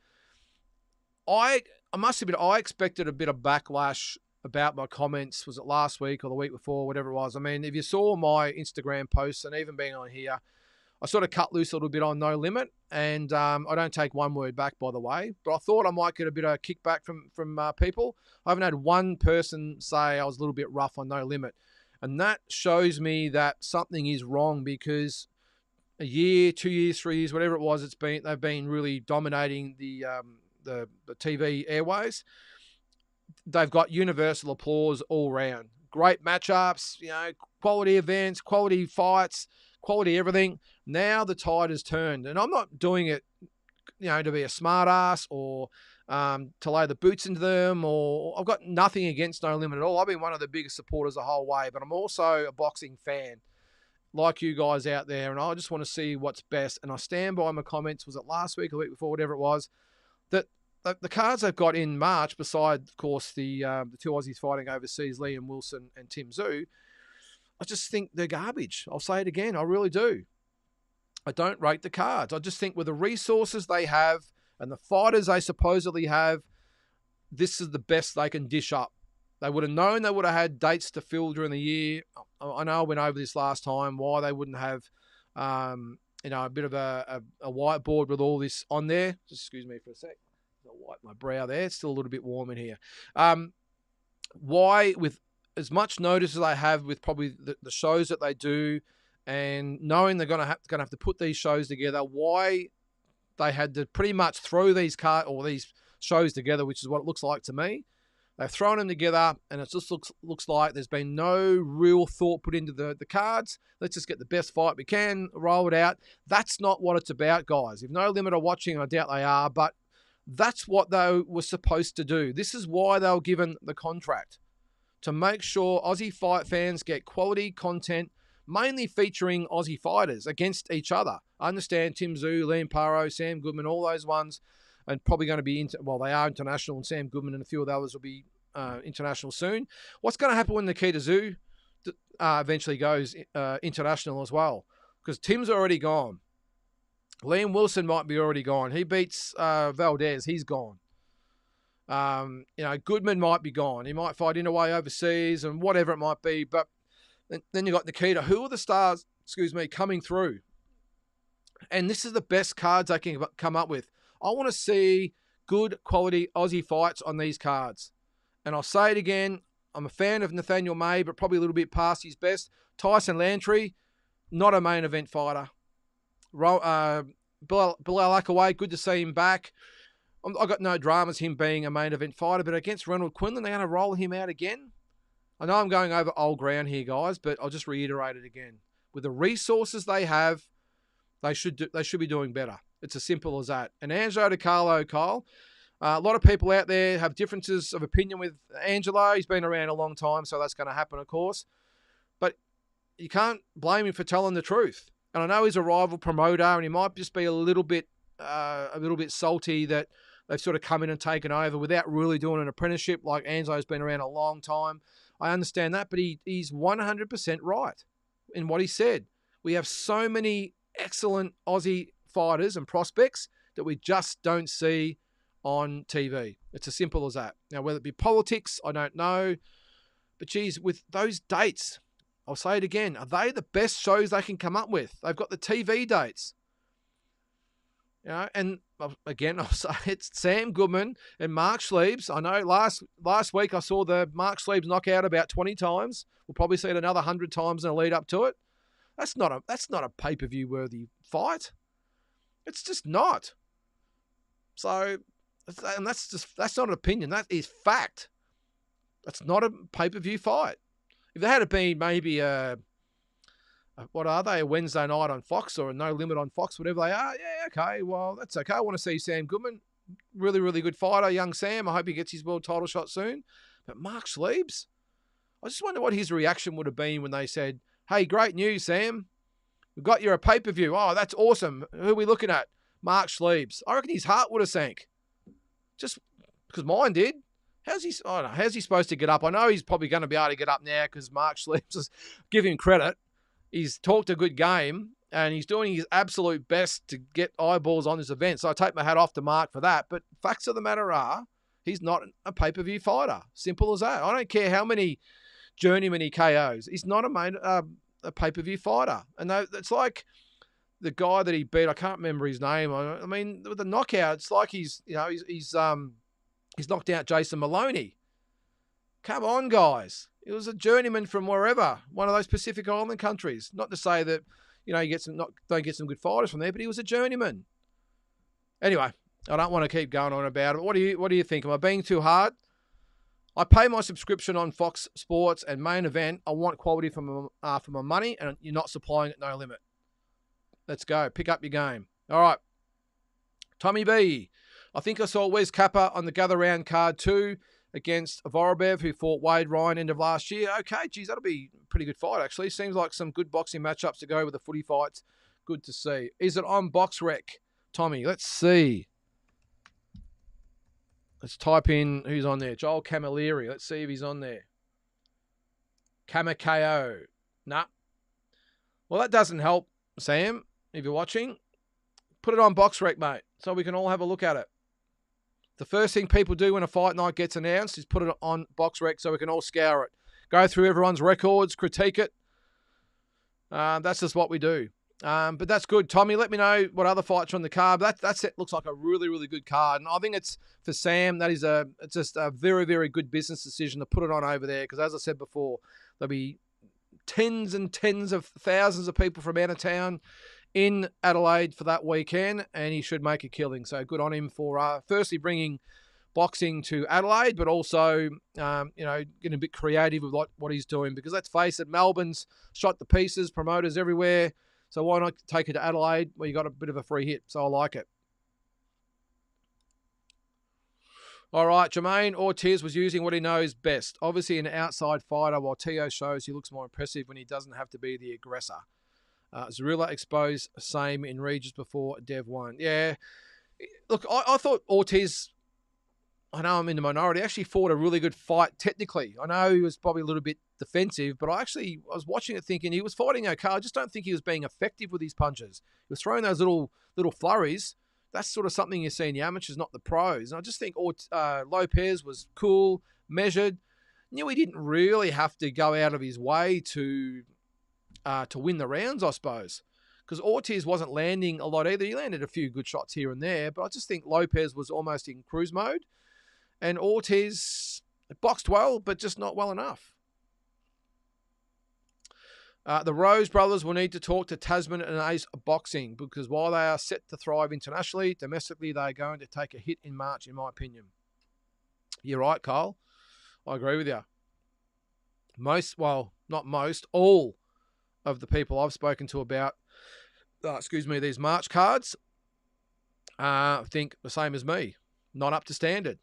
I must admit, I expected a bit of backlash about my comments. Was it last week or the week before, whatever it was? I mean, if you saw my Instagram posts and even being on here, I sort of cut loose a little bit on No Limit, and I don't take one word back, by the way. But I thought I might get a bit of kickback from people. I haven't had one person say I was a little bit rough on No Limit, and that shows me that something is wrong, because a year, 2 years, 3 years, whatever it was, they've been really dominating the TV airways. They've got universal applause all round. Great matchups, quality events, quality fights, quality everything. Now the tide has turned, and I'm not doing it, to be a smart ass or to lay the boots into them, or I've got nothing against No Limit at all. I've been one of the biggest supporters the whole way, but I'm also a boxing fan like you guys out there, and I just want to see what's best. And I stand by my comments, was it last week or the week before, whatever it was, that the cards they've got in March, besides, of course, the two Aussies fighting overseas, Liam Wilson and Tim Tszyu, I just think they're garbage. I'll say it again. I really do. I don't rate the cards. I just think with the resources they have and the fighters they supposedly have, this is the best they can dish up. They would have known they would have had dates to fill during the year. I know I went over this last time, why they wouldn't have, a bit of a whiteboard with all this on there. Just excuse me for a sec. I'll wipe my brow there. It's still a little bit warm in here. Why, with as much notice as they have with probably the shows that they do, and knowing they're going to have to put these shows together, why they had to pretty much throw these shows together, which is what it looks like to me. They've thrown them together, and it just looks like there's been no real thought put into the cards. Let's just get the best fight we can, roll it out. That's not what it's about, guys. If No Limit are watching, I doubt they are, but that's what they were supposed to do. This is why they were given the contract, to make sure Aussie fight fans get quality content, mainly featuring Aussie fighters against each other. I understand Tim Tszyu, Liam Paro, Sam Goodman, all those ones, and probably going to be, they are international, and Sam Goodman and a few of the others will be international soon. What's going to happen when Nikita Tszyu eventually goes international as well? Because Tim's already gone. Liam Wilson might be already gone. He beats Valdez. He's gone. Goodman might be gone. He might fight in a way overseas and whatever it might be. But then you got Nikita. Who are the stars, coming through? And this is the best cards I can come up with. I want to see good quality Aussie fights on these cards. And I'll say it again. I'm a fan of Nathaniel May, but probably a little bit past his best. Tyson Lantry, not a main event fighter. Bilal Akaway, good to see him back. I've got no dramas him being a main event fighter, but against Ronald Quinlan, they're going to roll him out again. I know I'm going over old ground here, guys, but I'll just reiterate it again. With the resources they have, they should be doing better. It's as simple as that. And Angelo DiCarlo, Kyle, a lot of people out there have differences of opinion with Angelo. He's been around a long time, so that's going to happen, of course. But you can't blame him for telling the truth. And I know he's a rival promoter, and he might just be a little bit salty that they've sort of come in and taken over without really doing an apprenticeship. Like Angelo's been around a long time. I understand that, but he's 100% right in what he said. We have so many excellent Aussie fighters and prospects that we just don't see on TV. It's as simple as that. Now, whether it be politics, I don't know. But geez, with those dates, I'll say it again, are they the best shows they can come up with? They've got the TV dates. And again, I'll say it's Sam Goodman and Mark Schliebs. I know last week I saw the Mark Schliebs knockout about 20 times. We'll probably see it another 100 times in the lead up to it. That's not a pay-per-view worthy fight. It's just not. So, and that's not an opinion. That is fact. That's not a pay-per-view fight. If there had been maybe what are they, a Wednesday night on Fox or a No Limit on Fox, whatever they are, yeah, okay, well, that's okay. I want to see Sam Goodman. Really, really good fighter, young Sam. I hope he gets his world title shot soon. But Mark Schliebs, I just wonder what his reaction would have been when they said, hey, great news, Sam. We've got you a pay-per-view. Oh, that's awesome. Who are we looking at? Mark Schliebs. I reckon his heart would have sank. Just because mine did. How's he supposed to get up? I know he's probably going to be able to get up now because Mark Schliebs is, give him credit. He's talked a good game and he's doing his absolute best to get eyeballs on this event. So I take my hat off to Mark for that. But facts of the matter are, he's not a pay-per-view fighter. Simple as that. I don't care how many journeyman he KOs. He's not a pay-per-view fighter. And it's like the guy that he beat, I can't remember his name. I mean, with the knockout, it's like he's knocked out Jason Maloney. Come on, guys. It was a journeyman from wherever, one of those Pacific Island countries. Not to say that, you don't get some good fighters from there, but he was a journeyman. Anyway, I don't want to keep going on about it. What do you think? Am I being too hard? I pay my subscription on Fox Sports and Main Event. I want quality for my money, and you're not supplying it, No Limit. Let's go. Pick up your game. All right. Tommy B. I think I saw Wes Kappa on the Gather Round card too against Beterbiev, who fought Wade Ryan end of last year. Okay, geez, that'll be a pretty good fight, actually. Seems like some good boxing matchups to go with the footy fights. Good to see. Is it on BoxRec, Tommy? Let's see. Let's type in who's on there. Joel Camilleri. Let's see if he's on there. Kamakao. Nah. Well, that doesn't help, Sam, if you're watching. Put it on BoxRec, mate, so we can all have a look at it. The first thing people do when a fight night gets announced is put it on BoxRec so we can all scour it. Go through everyone's records, critique it. That's just what we do. But that's good. Tommy, let me know what other fights are on the card. That looks like a really, really good card. And I think it's, for Sam, it's just a very, very good business decision to put it on over there. Because as I said before, there'll be tens and tens of thousands of people from out of town in Adelaide for that weekend, and he should make a killing. So good on him for firstly bringing boxing to Adelaide, but also getting a bit creative with what he's doing. Because let's face it, Melbourne's shot to pieces, promoters everywhere. So why not take it to Adelaide where you got a bit of a free hit? So I like it. All right, Jermaine Ortiz was using what he knows best. Obviously an outside fighter, while Teo shows he looks more impressive when he doesn't have to be the aggressor. Zarilla exposed same in Regis before Dev won. Yeah, look, I thought Ortiz, I know I'm in the minority, actually fought a really good fight technically. I know he was probably a little bit defensive, but I was watching it thinking he was fighting okay. I just don't think he was being effective with his punches. He was throwing those little flurries. That's sort of something you see in the amateurs, not the pros. And I just think Lopez was cool, measured, knew he didn't really have to go out of his way to win the rounds, I suppose, because Ortiz wasn't landing a lot either. He landed a few good shots here and there, but I just think Lopez was almost in cruise mode, and Ortiz boxed well, but just not well enough. The Rose brothers will need to talk to Tasman and Ace Boxing, because while they are set to thrive internationally, domestically they are going to take a hit in March, in my opinion. You're right, Kyle. I agree with you. All of the people I've spoken to about, these March cards, think the same as me. Not up to standard.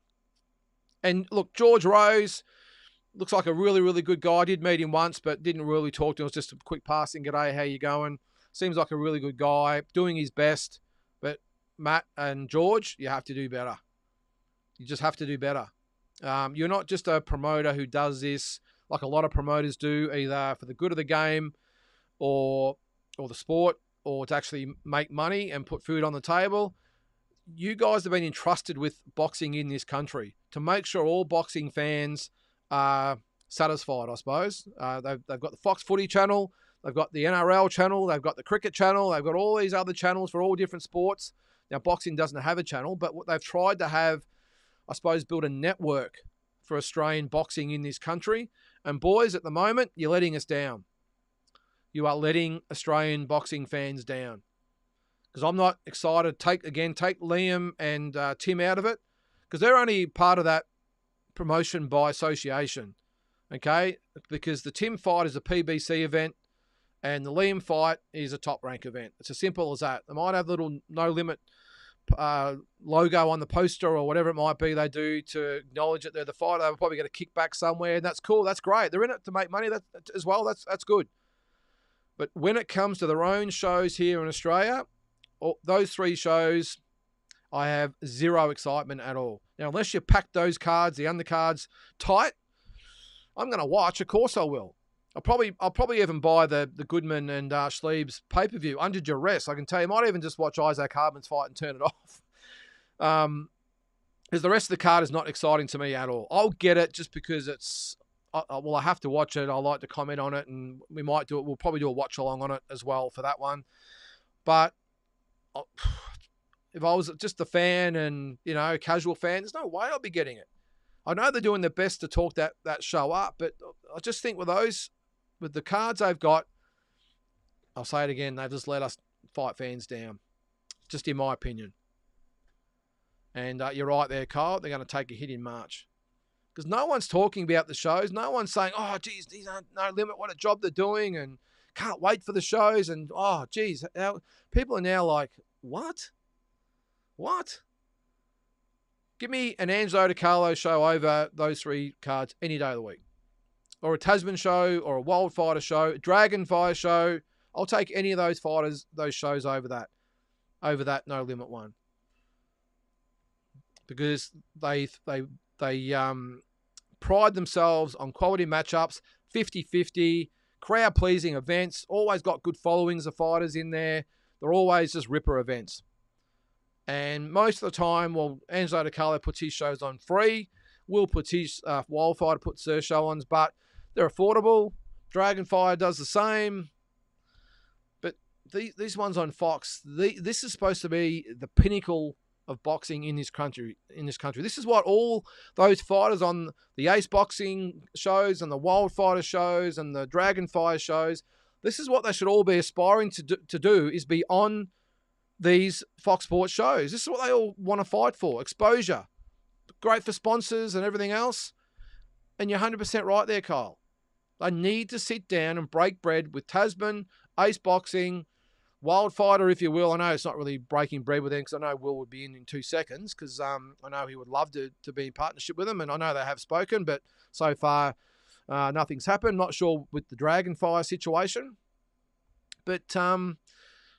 And look, George Rose looks like a really, really good guy. I did meet him once, but didn't really talk to him. It was just a quick passing. G'day, how you going? Seems like a really good guy, doing his best. But Matt and George, you have to do better. You just have to do better. You're not just a promoter who does this like a lot of promoters do, either for the good of the game or the sport, or to actually make money and put food on the table. You guys have been entrusted with boxing in this country to make sure all boxing fans are satisfied, I suppose. They've got the Fox Footy channel, they've got the NRL channel, they've got the cricket channel, they've got all these other channels for all different sports. Now, boxing doesn't have a channel, but what they've tried to have, I suppose, build a network for Australian boxing in this country. And boys, at the moment, you're letting us down. You are letting Australian boxing fans down. because I'm not excited. Take Liam and Tim out of it, because they're only part of that promotion by association. Okay, because the Tim fight is a PBC event, and the Liam fight is a top rank event. It's as simple as that. They might have little No Limit logo on the poster or whatever it might be they do to acknowledge that they're the fighter. They'll probably get a kickback somewhere, and that's cool. That's great. They're in it to make money as well. That's good. But when it comes to their own shows here in Australia, those 3 shows, I have zero excitement at all. Now, unless you pack those cards, the undercards, tight, I'm going to watch. Of course I will. I'll probably even buy the Goodman and Schlieb's pay-per-view under duress. I can tell you, I might even just watch Isaac Hardman's fight and turn it off. Because the rest of the card is not exciting to me at all. I'll get it just because it's, I have to watch it. I like to comment on it, and we might do it. We'll probably do a watch-along on it as well for that one. But if I was just a fan and, a casual fan, there's no way I'll be getting it. I know they're doing their best to talk that show up, but I just think with the cards they've got, I'll say it again, they've just let us fight fans down, just in my opinion. And you're right there, Kyle. They're going to take a hit in March. Because no one's talking about the shows. No one's saying, oh, geez, these aren't No Limit, what a job they're doing, and can't wait for the shows. And, oh, geez, people are now like, what? What? Give me an Angelo DiCarlo show over those 3 cards any day of the week. Or a Tasman show, or a Wildfighter show, a Dragon Fire show. I'll take any of those fighters, those shows over that No Limit one. Because they pride themselves on quality matchups, 50-50, crowd-pleasing events, always got good followings of fighters in there. They're always just ripper events. And most of the time, Angelo DiCarlo puts his shows on free. Will puts his Wildfighter puts their show on, but they're affordable. Dragonfire does the same. But these ones on Fox, this is supposed to be the pinnacle of boxing in this country. This is what all those fighters on the Ace Boxing shows and the Wildfighter shows and the Dragonfire shows, this is what they should all be aspiring to do is be on these Fox Sports shows. This is what they all want to fight for. Exposure. Great for sponsors and everything else. And you're 100% right there, Kyle. They need to sit down and break bread with Tasman, Ace Boxing, Wildfighter, if you will. I know it's not really breaking bread with them because I know Will would be in 2 seconds because I know he would love to be in partnership with them, and I know they have spoken, but so far nothing's happened. Not sure with the Dragonfire situation. But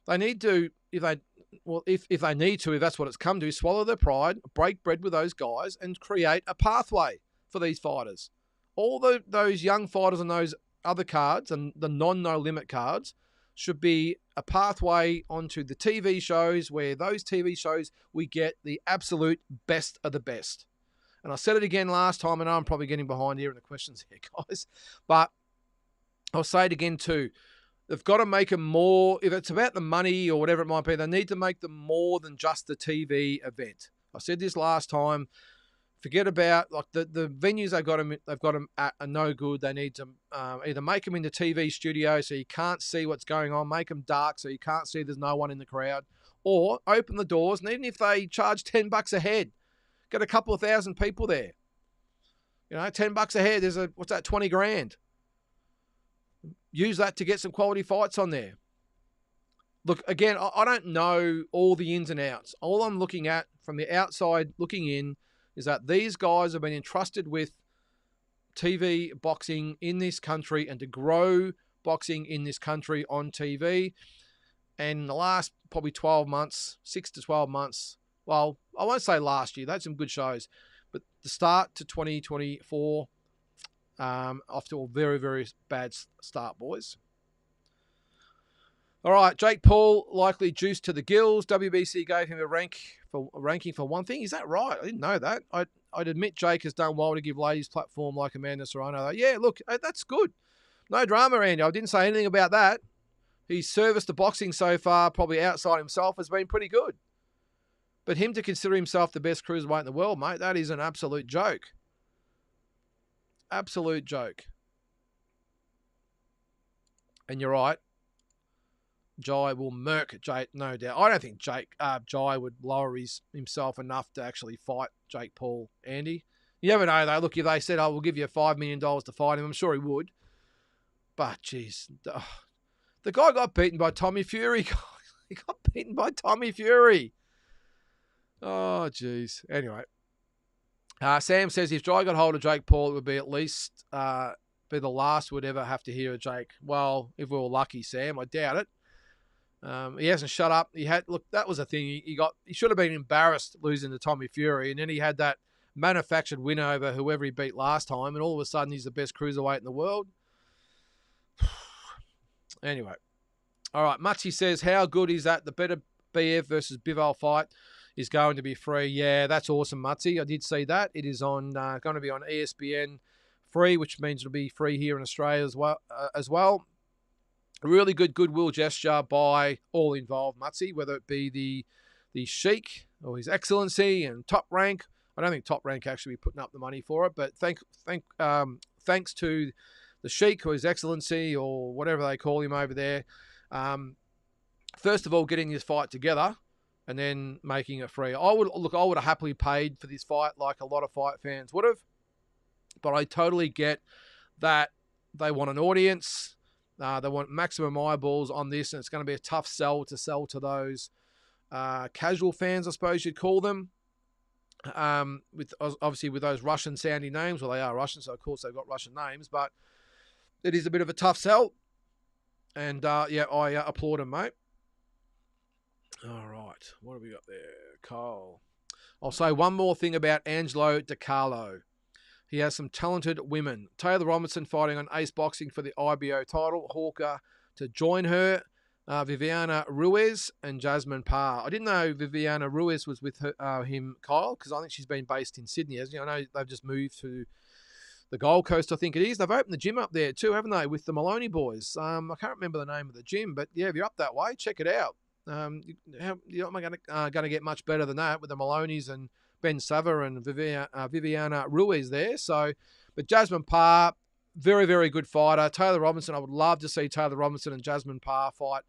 they need to, if they need to, if that's what it's come to, swallow their pride, break bread with those guys, and create a pathway for these fighters. All those young fighters on those other cards and the non-No Limit cards should be a pathway onto the TV shows, where those TV shows we get the absolute best of the best. And I said it again last time, and I'm probably getting behind here in the questions here, guys. But I'll say it again too. They've got to make them more, if it's about the money or whatever it might be, they need to make them more than just a TV event. I said this last time. Forget about like the venues they've got them at are no good. They need to either make them into TV studios so you can't see what's going on, make them dark so you can't see there's no one in the crowd, or open the doors, and even if they charge $10 a head, get a couple of thousand people there. $10 a head, there's what's that, 20 grand. Use that to get some quality fights on there. Look, again, I don't know all the ins and outs. All I'm looking at from the outside looking in is that these guys have been entrusted with TV boxing in this country and to grow boxing in this country on TV. And in the last probably 12 months, 6 to 12 months, well, I won't say last year, they had some good shows, but the start to 2024, off to a very, very bad start, boys. All right, Jake Paul likely juiced to the gills. WBC gave him a ranking for one thing. Is that right? I didn't know that. I'd admit Jake has done well to give ladies platform like Amanda Serrano. Yeah, look, that's good. No drama, Andy. I didn't say anything about that. His service to boxing so far, probably outside himself, has been pretty good. But him to consider himself the best cruiserweight in the world, mate, that is an absolute joke. Absolute joke. And you're right. Jai will murk Jake, no doubt. I don't think Jai would lower himself enough to actually fight Jake Paul, Andy. You never know, though. Look, if they said, we'll give you $5 million to fight him, I'm sure he would. But, geez, the guy got beaten by Tommy Fury. He got beaten by Tommy Fury. Oh, geez. Anyway. Sam says if Jai got hold of Jake Paul, it would be at least be the last we'd ever have to hear of Jake. Well, if we were lucky, Sam, I doubt it. He hasn't shut up. That was a thing. He should have been embarrassed losing to Tommy Fury, and then he had that manufactured win over whoever he beat last time, and all of a sudden he's the best cruiserweight in the world. Anyway. All right, Matias says, how good is that? The Beterbiev versus Bivol fight is going to be free. Yeah, that's awesome, Matias. I did see that. It is on going to be on ESPN free, which means it'll be free here in Australia as well. A really good goodwill gesture by all involved, Matias, whether it be the Sheik or His Excellency and Top Rank. I don't think Top Rank actually be putting up the money for it, but thanks to the Sheik or His Excellency or whatever they call him over there. First of all, getting this fight together and then making it free. I would have happily paid for this fight like a lot of fight fans would have, but I totally get that they want an audience. They want maximum eyeballs on this, and it's going to be a tough sell to those casual fans, I suppose you'd call them. With those Russian-sounding names. Well, they are Russian, so of course they've got Russian names, but it is a bit of a tough sell. And, I applaud him, mate. All right. What have we got there? Kyle. I'll say one more thing about Angelo DiCarlo. He has some talented women. Taylor Robinson fighting on Ace Boxing for the IBO title. Hawker to join her. Viviana Ruiz and Jasmine Parr. I didn't know Viviana Ruiz was with him, Kyle, because I think she's been based in Sydney. As you know, they've just moved to the Gold Coast, I think it is. They've opened the gym up there too, haven't they, with the Maloney boys? I can't remember the name of the gym, but yeah, if you're up that way, check it out. You're not going to get much better than that with the Maloneys and Ben Sava and Viviana Ruiz there. So, but Jasmine Parr, very, very good fighter. Taylor Robinson, I would love to see Taylor Robinson and Jasmine Parr fight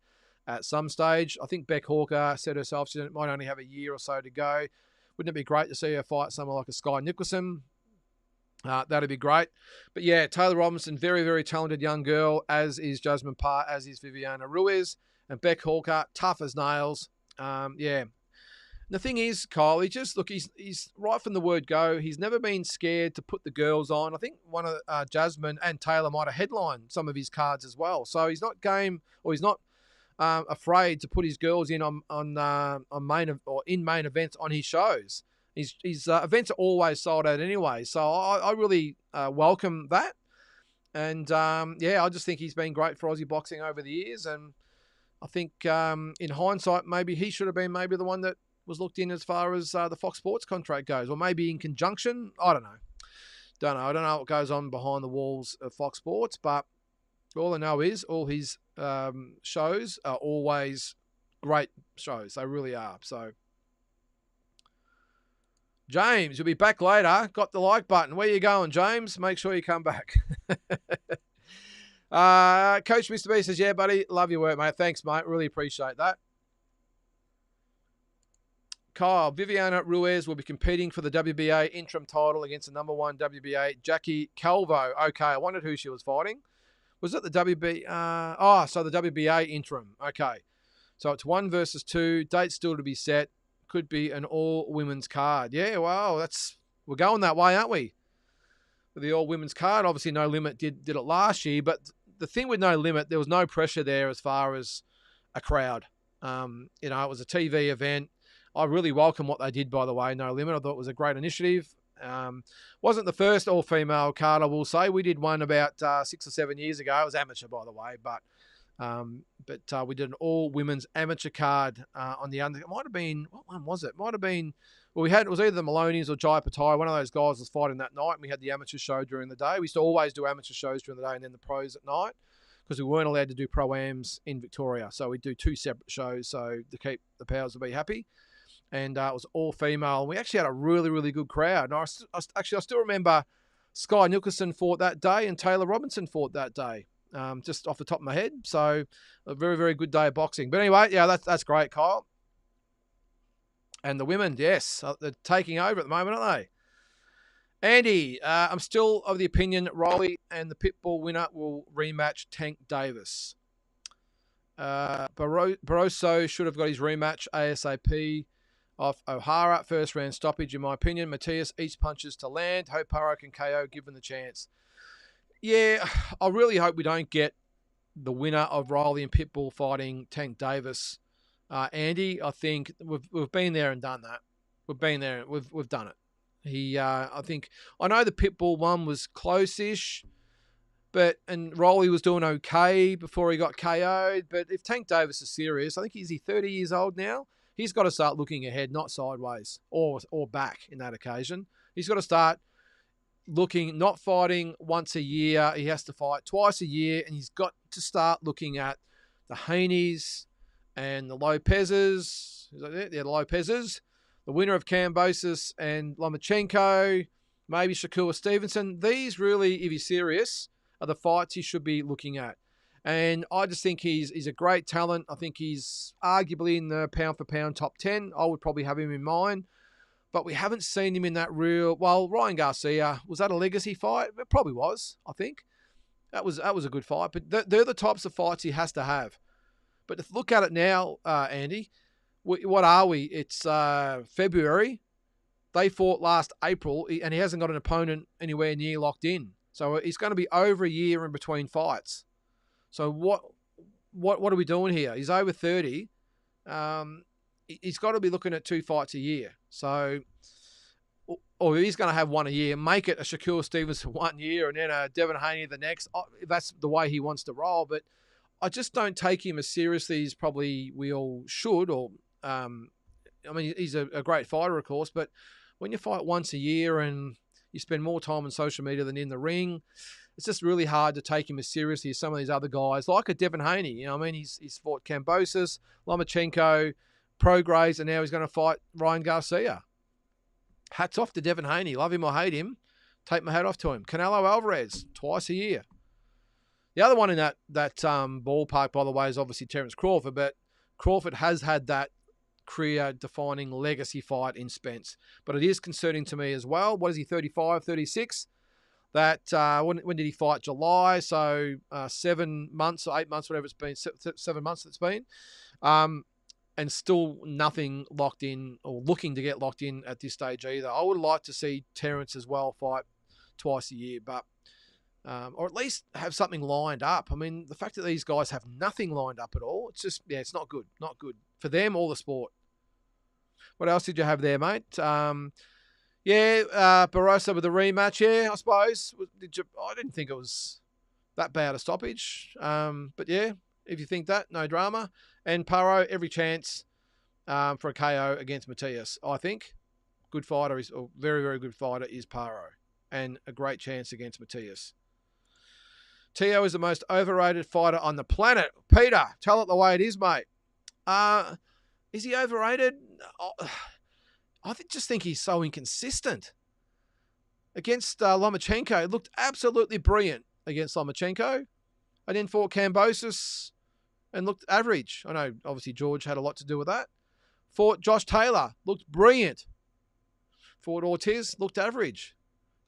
at some stage. I think Beck Hawker said herself she might only have a year or so to go. Wouldn't it be great to see her fight someone like a Sky Nicholson? That'd be great. But yeah, Taylor Robinson, very, very talented young girl, as is Jasmine Parr, as is Viviana Ruiz. And Beck Hawker, tough as nails. Yeah. And the thing is, Kyle, he's right from the word go. He's never been scared to put the girls on. I think one of Jasmine and Taylor might have headlined some of his cards as well. So he's not afraid to put his girls in on main events on his shows. His events are always sold out anyway, so I really welcome that. And, I just think he's been great for Aussie boxing over the years. And I think in hindsight, maybe he should have been the one that was looked in as far as the Fox Sports contract goes, or maybe in conjunction. I don't know. I don't know what goes on behind the walls of Fox Sports, but all I know is all his shows are always great shows. They really are. So, James, you'll be back later. Got the like button. Where you going, James? Make sure you come back. Coach Mr. B says, yeah, buddy, love your work, mate. Thanks, mate. Really appreciate that. Kyle, Viviana Ruiz will be competing for the WBA interim title against the number one WBA, Jackie Calvo. Okay, I wondered who she was fighting. Was it the WBA? So the WBA interim. Okay. So it's 1 versus 2. Date still to be set. Could be an all-women's card. Yeah, wow, we're going that way, aren't we? For the all-women's card, obviously No Limit did it last year, but the thing with No Limit, there was no pressure there as far as a crowd. It was a TV event. I really welcome what they did, by the way, No Limit. I thought it was a great initiative. Wasn't the first all-female card, I will say. We did one about 6 or 7 years ago. It was amateur, by the way, but we did an all-women's amateur card on the under. It might have been, what one was it? Might have been, it was either the Maloney's or Jai Patai. One of those guys was fighting that night, and we had the amateur show during the day. We used to always do amateur shows during the day and then the pros at night, because we weren't allowed to do pro-ams in Victoria. So we do 2 separate shows, so to keep the powers to be happy. And it was all female. We actually had a really, really good crowd. And I still remember Sky Nicholson fought that day and Taylor Robinson fought that day. just off the top of my head. So a very, very good day of boxing. But anyway, yeah, that's great, Kyle. And the women, yes, they're taking over at the moment, aren't they? Andy, I'm still of the opinion Riley and the Pitbull winner will rematch Tank Davis. Barroso should have got his rematch ASAP off O'Hara. First round stoppage, in my opinion. Matias eats punches to land. Hope Paro can KO given the chance. Yeah, I really hope we don't get the winner of Riley and Pitbull fighting Tank Davis. Andy, I think we've been there and done that. We've been there. We've done it. I know the Pitbull one was close-ish, and Riley was doing okay before he got KO'd. But if Tank Davis is serious, I think he's 30 years old now. He's got to start looking ahead, not sideways or back in that occasion. He's got to start looking, not fighting once a year. He has to fight twice a year, and he's got to start looking at the Haneys and the Lopezes. Is that it? Yeah, the Lopezes. The winner of Kambosos and Lomachenko, maybe Shakur Stevenson. These really, if he's serious, are the fights he should be looking at. And I just think he's a great talent. I think he's arguably in the pound-for-pound top 10. I would probably have him in mind. But we haven't seen him in that real... Well, Ryan Garcia, was that a legacy fight? It probably was, I think. That was a good fight. But they're the types of fights he has to have. But to look at it now, Andy, what are we? It's February. They fought last April, and he hasn't got an opponent anywhere near locked in. So it's going to be over a year in between fights. So what are we doing here? He's over 30. He's got to be looking at 2 fights a year. So, or he's going to have one a year. Make it a Shakur Stevenson 1 year and then a Devin Haney the next. That's the way he wants to roll. But I just don't take him as seriously as probably we all should. I mean, he's a great fighter, of course. But when you fight once a year and you spend more time on social media than in the ring, it's just really hard to take him as seriously as some of these other guys, like a Devin Haney. You know what I mean? He's fought Kambosos, Lomachenko, Prograis, and now he's going to fight Ryan Garcia. Hats off to Devin Haney. Love him or hate him, take my hat off to him. Canelo Alvarez, twice a year. The other one in that ballpark, by the way, is obviously Terence Crawford, but Crawford has had that career-defining legacy fight in Spence. But it is concerning to me as well. What is he, 35, 36? That when did he fight? July, so 7 months or 8 months, whatever it's been, 7 months it's been, and still nothing locked in or looking to get locked in at this stage either. I would like to see Terence as well fight twice a year, but or at least have something lined up. I mean, the fact that these guys have nothing lined up at all, it's just, it's not good for them or the sport. What else did you have there, mate? Barroso with the rematch. Yeah, I suppose. I didn't think it was that bad a stoppage. But yeah, if you think that, no drama. And Paro, every chance for a KO against Matias. I think good fighter is, or very, very good fighter is Paro, and a great chance against Matias. Tszyu is the most overrated fighter on the planet. Peter, tell it the way it is, mate. Is he overrated? I just think he's so inconsistent. Against Lomachenko, it looked absolutely brilliant against Lomachenko. And then fought Kambosos and looked average. I know, obviously, George had a lot to do with that. Fought Josh Taylor, looked brilliant. Fought Ortiz, looked average.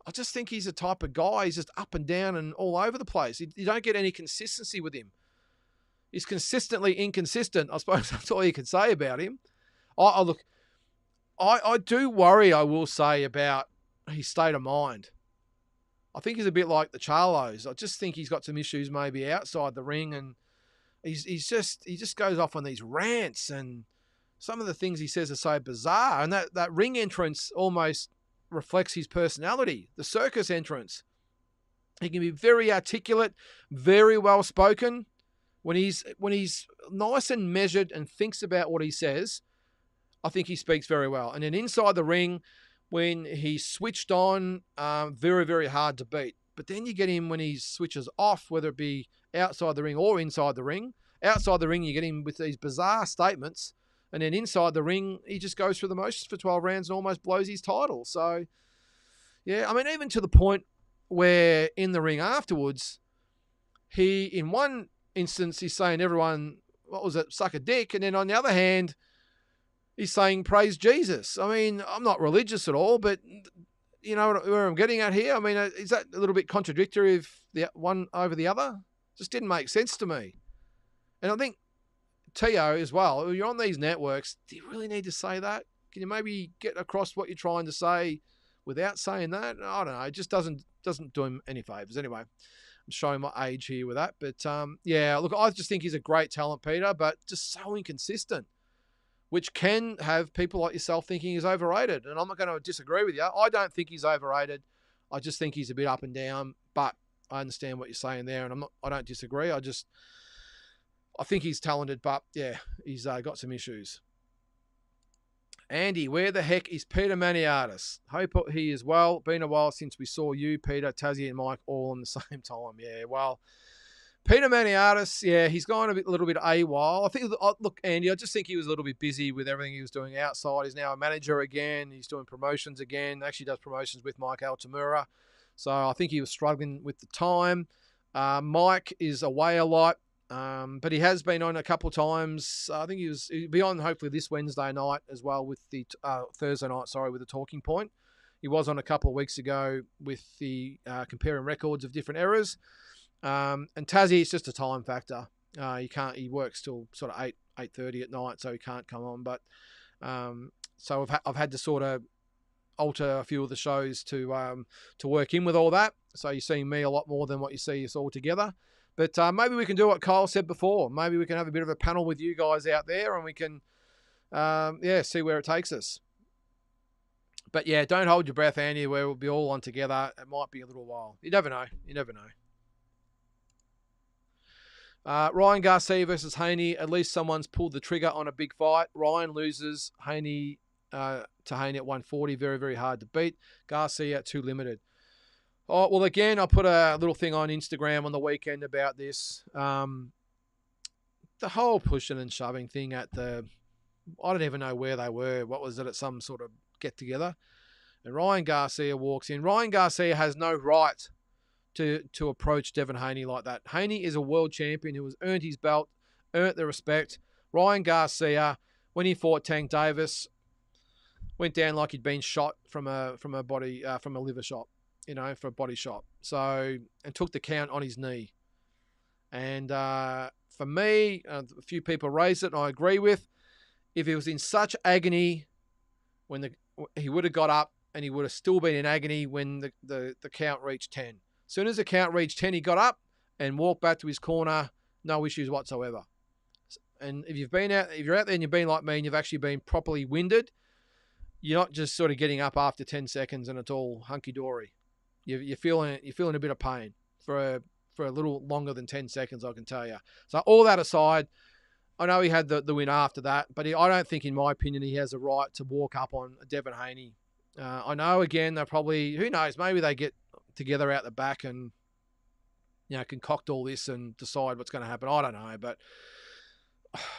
I just think he's a type of guy. He's just up and down and all over the place. You don't get any consistency with him. He's consistently inconsistent. I suppose that's all you can say about him. I do worry, I will say, about his state of mind. I think he's a bit like the Charlos. I just think he's got some issues maybe outside the ring, and he just goes off on these rants, and some of the things he says are so bizarre. And that ring entrance almost reflects his personality. The circus entrance. He can be very articulate, very well spoken. When he's nice and measured and thinks about what he says, I think he speaks very well. And then inside the ring, when he's switched on, very, very hard to beat. But then you get him when he switches off, whether it be outside the ring or inside the ring. Outside the ring, you get him with these bizarre statements. And then inside the ring, he just goes through the motions for 12 rounds and almost blows his title. So, yeah, I mean, even to the point where in the ring afterwards, he, in one instance, he's saying everyone, what was it, suck a dick. And then on the other hand, he's saying praise Jesus. I mean, I'm not religious at all, but you know where I'm getting at here? I mean, is that a little bit contradictory of the one over the other? Just didn't make sense to me. And I think Teo as well, you're on these networks, do you really need to say that? Can you maybe get across what you're trying to say without saying that? I don't know. It just doesn't do him any favours. Anyway, I'm showing my age here with that. But, yeah, look, I just think he's a great talent, Peter, but just so inconsistent, which can have people like yourself thinking he's overrated. And I'm not going to disagree with you. I don't think he's overrated. I just think he's a bit up and down. But I understand what you're saying there, and I don't disagree. I think he's talented, but, yeah, he's got some issues. Andy, where the heck is Peter Matias? Hope he is well. Been a while since we saw you, Peter, Tszyu, and Mike all on the same time. Yeah, well, Peter Matias, yeah, he's gone a little bit AWOL. I think, look, Andy, I just think he was a little bit busy with everything he was doing outside. He's now a manager again. He's doing promotions again. Actually does promotions with Mike Altamura. So I think he was struggling with the time. Mike is away a lot. But he has been on a couple of times. I think he'll be on hopefully this Wednesday night as well with the Thursday night, with the Talking Point. He was on a couple of weeks ago with the comparing records of different eras. And Tszyu, it's just a time factor. He works till sort of 8:30 at night, so he can't come on. But so I've had to sort of alter a few of the shows to work in with all that. So you're seeing me a lot more than what you see us all together. But maybe we can do what Kyle said before. Maybe we can have a bit of a panel with you guys out there and we can, see where it takes us. But, yeah, don't hold your breath, Andy, where we'll be all on together. It might be a little while. You never know. You never know. Ryan Garcia versus Haney. At least someone's pulled the trigger on a big fight. Ryan loses Haney to Haney at 140. Very, very hard to beat. Garcia too limited. Oh, well, again, I put a little thing on Instagram on the weekend about this. The whole pushing and shoving thing I don't even know where they were. What was it, at some sort of get-together? And Ryan Garcia walks in. Ryan Garcia has no right to approach Devin Haney like that. Haney is a world champion who has earned his belt, earned the respect. Ryan Garcia, when he fought Tank Davis, went down like he'd been shot from a liver shot. For a body shot. And took the count on his knee. And for me, a few people raised it, and I agree with. If he was in such agony when he would have got up, and he would have still been in agony when the count reached 10. As soon as the count reached 10, he got up and walked back to his corner, no issues whatsoever. And if you're out there and you've been like me and you've actually been properly winded, you're not just sort of getting up after 10 seconds and it's all hunky-dory. You're feeling a bit of pain for a little longer than 10 seconds, I can tell you. So all that aside, I know he had the win after that, but I don't think, in my opinion, he has a right to walk up on Devin Haney. I know, again, they're probably, who knows, maybe they get together out the back and concoct all this and decide what's going to happen. I don't know, but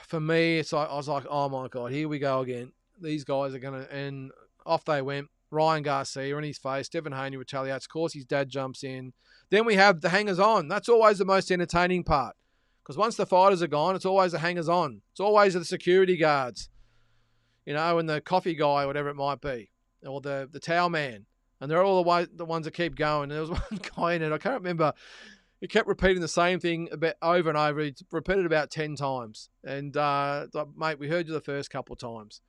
for me, it's like I was like, oh my God, here we go again. These guys are going to, and off they went. Ryan Garcia in his face. Devin Haney retaliates. Of course, his dad jumps in. Then we have the hangers-on. That's always the most entertaining part. Because once the fighters are gone, it's always the hangers-on. It's always the security guards. And the coffee guy, whatever it might be. Or the towel man. And they're all the ones that keep going. There was one guy in it, I can't remember. He kept repeating the same thing over and over. He repeated about 10 times. And, mate, we heard you the first couple of times.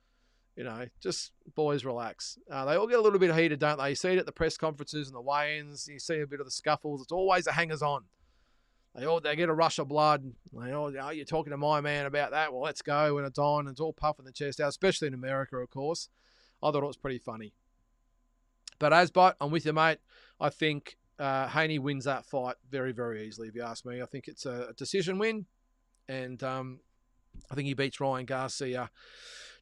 Just boys, relax. They all get a little bit heated, don't they? You see it at the press conferences and the weigh-ins. You see a bit of the scuffles. It's always the hangers-on. They get a rush of blood. You're talking to my man about that. Well, let's go when it's on. It's all puffing the chest out, especially in America, of course. I thought it was pretty funny. But I'm with you, mate. I think Haney wins that fight very, very easily, if you ask me. I think it's a decision win. And I think he beats Ryan Garcia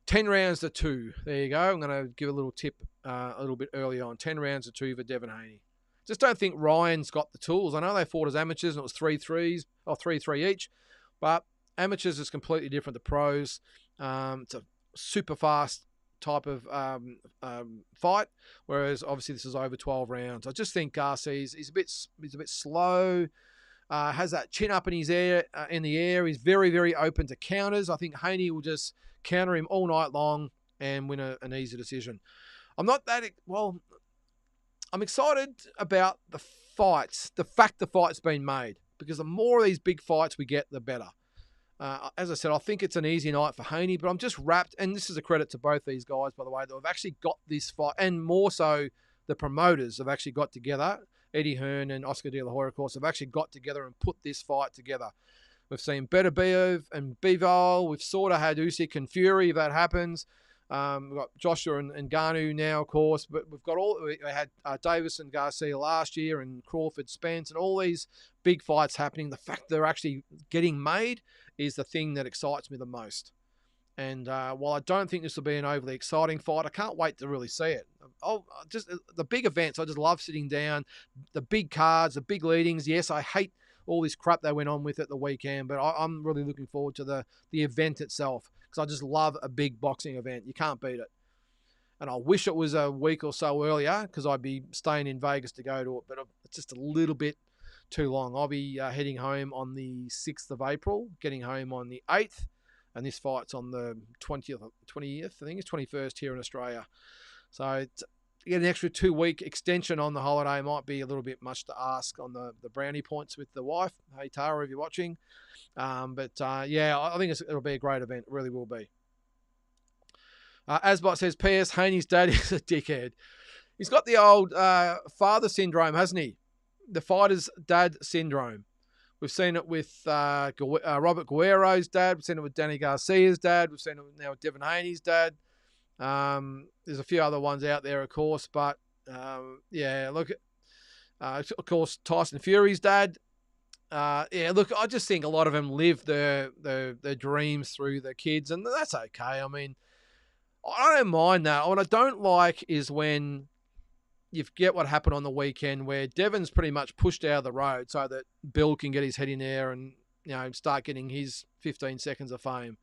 10 rounds to 2. There you go. I'm going to give a little tip a little bit early on. 10 rounds to 2 for Devin Haney. Just don't think Ryan's got the tools. I know they fought as amateurs and it was 3-3 each. But amateurs is completely different to pros. It's a super fast type of fight, whereas obviously this is over 12 rounds. I just think Garcia's he's a bit slow. has that chin up in his air, in the air. He's very, very open to counters. I think Haney will just counter him all night long and win an easy decision. I'm not that well. I'm excited about the fights. The fact the fight's been made, because the more of these big fights we get, the better. As I said, I think it's an easy night for Haney, but I'm just wrapped, and this is a credit to both these guys, by the way, that have actually got this fight, and more so the promoters have actually got together. Eddie Hearn and Oscar De La Hoya, of course, have actually got together and put this fight together. We've seen Beterbiev and Bivol. We've sort of had Usyk and Fury, if that happens. We've got Joshua and Ngannou now, of course, but we had Davis and Garcia last year, and Crawford, Spence, and all these big fights happening. The fact they're actually getting made is the thing that excites me the most. And while I don't think this will be an overly exciting fight, I can't wait to really see it. Just the big events, I just love sitting down. The big cards, the big leadings. Yes, I hate all this crap they went on with at the weekend, but I'm really looking forward to the event itself, because I just love a big boxing event. You can't beat it. And I wish it was a week or so earlier, because I'd be staying in Vegas to go to it, but it's just a little bit too long. I'll be heading home on the 6th of April, getting home on the 8th, and this fight's on the 20th, I think it's 21st here in Australia. So to get an extra 2-week extension on the holiday might be a little bit much to ask on the brownie points with the wife. Hey, Tara, if you're watching. Yeah, I think it'll be a great event. It really will be. Asbot says, P.S. Haney's dad is a dickhead. He's got the old father syndrome, hasn't he? The fighter's dad syndrome. We've seen it with Robert Guerrero's dad. We've seen it with Danny Garcia's dad. We've seen it now with Devin Haney's dad. There's a few other ones out there, of course. But, yeah, look, of course, Tyson Fury's dad. Yeah, look, I just think a lot of them live their dreams through their kids, and that's okay. I mean, I don't mind that. What I don't like is when you get what happened on the weekend, where Devin's pretty much pushed out of the road so that Bill can get his head in there and, start getting his 15 seconds of fame.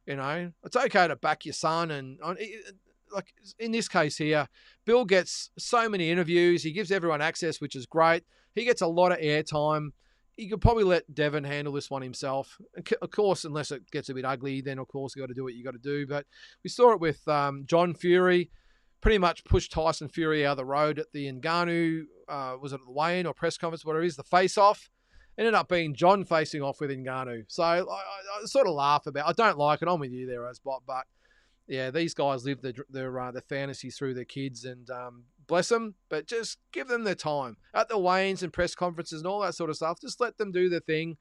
It's okay to back your son, and like in this case here, Bill gets so many interviews. He gives everyone access, which is great. He gets a lot of airtime. You could probably let Devin handle this one himself. Of course, unless it gets a bit ugly, then of course you got to do what you got to do. But we saw it with John Fury. Pretty much pushed Tyson Fury out of the road at the Ngannou, was it the weigh-in or press conference, whatever it is, the face-off. Ended up being John facing off with Ngannou. So I sort of laugh about it. I don't like it. I'm with you there, Asbot. But, yeah, these guys live their fantasies through their kids, and bless them. But just give them their time. At the weigh-ins and press conferences and all that sort of stuff, just let them do their thing.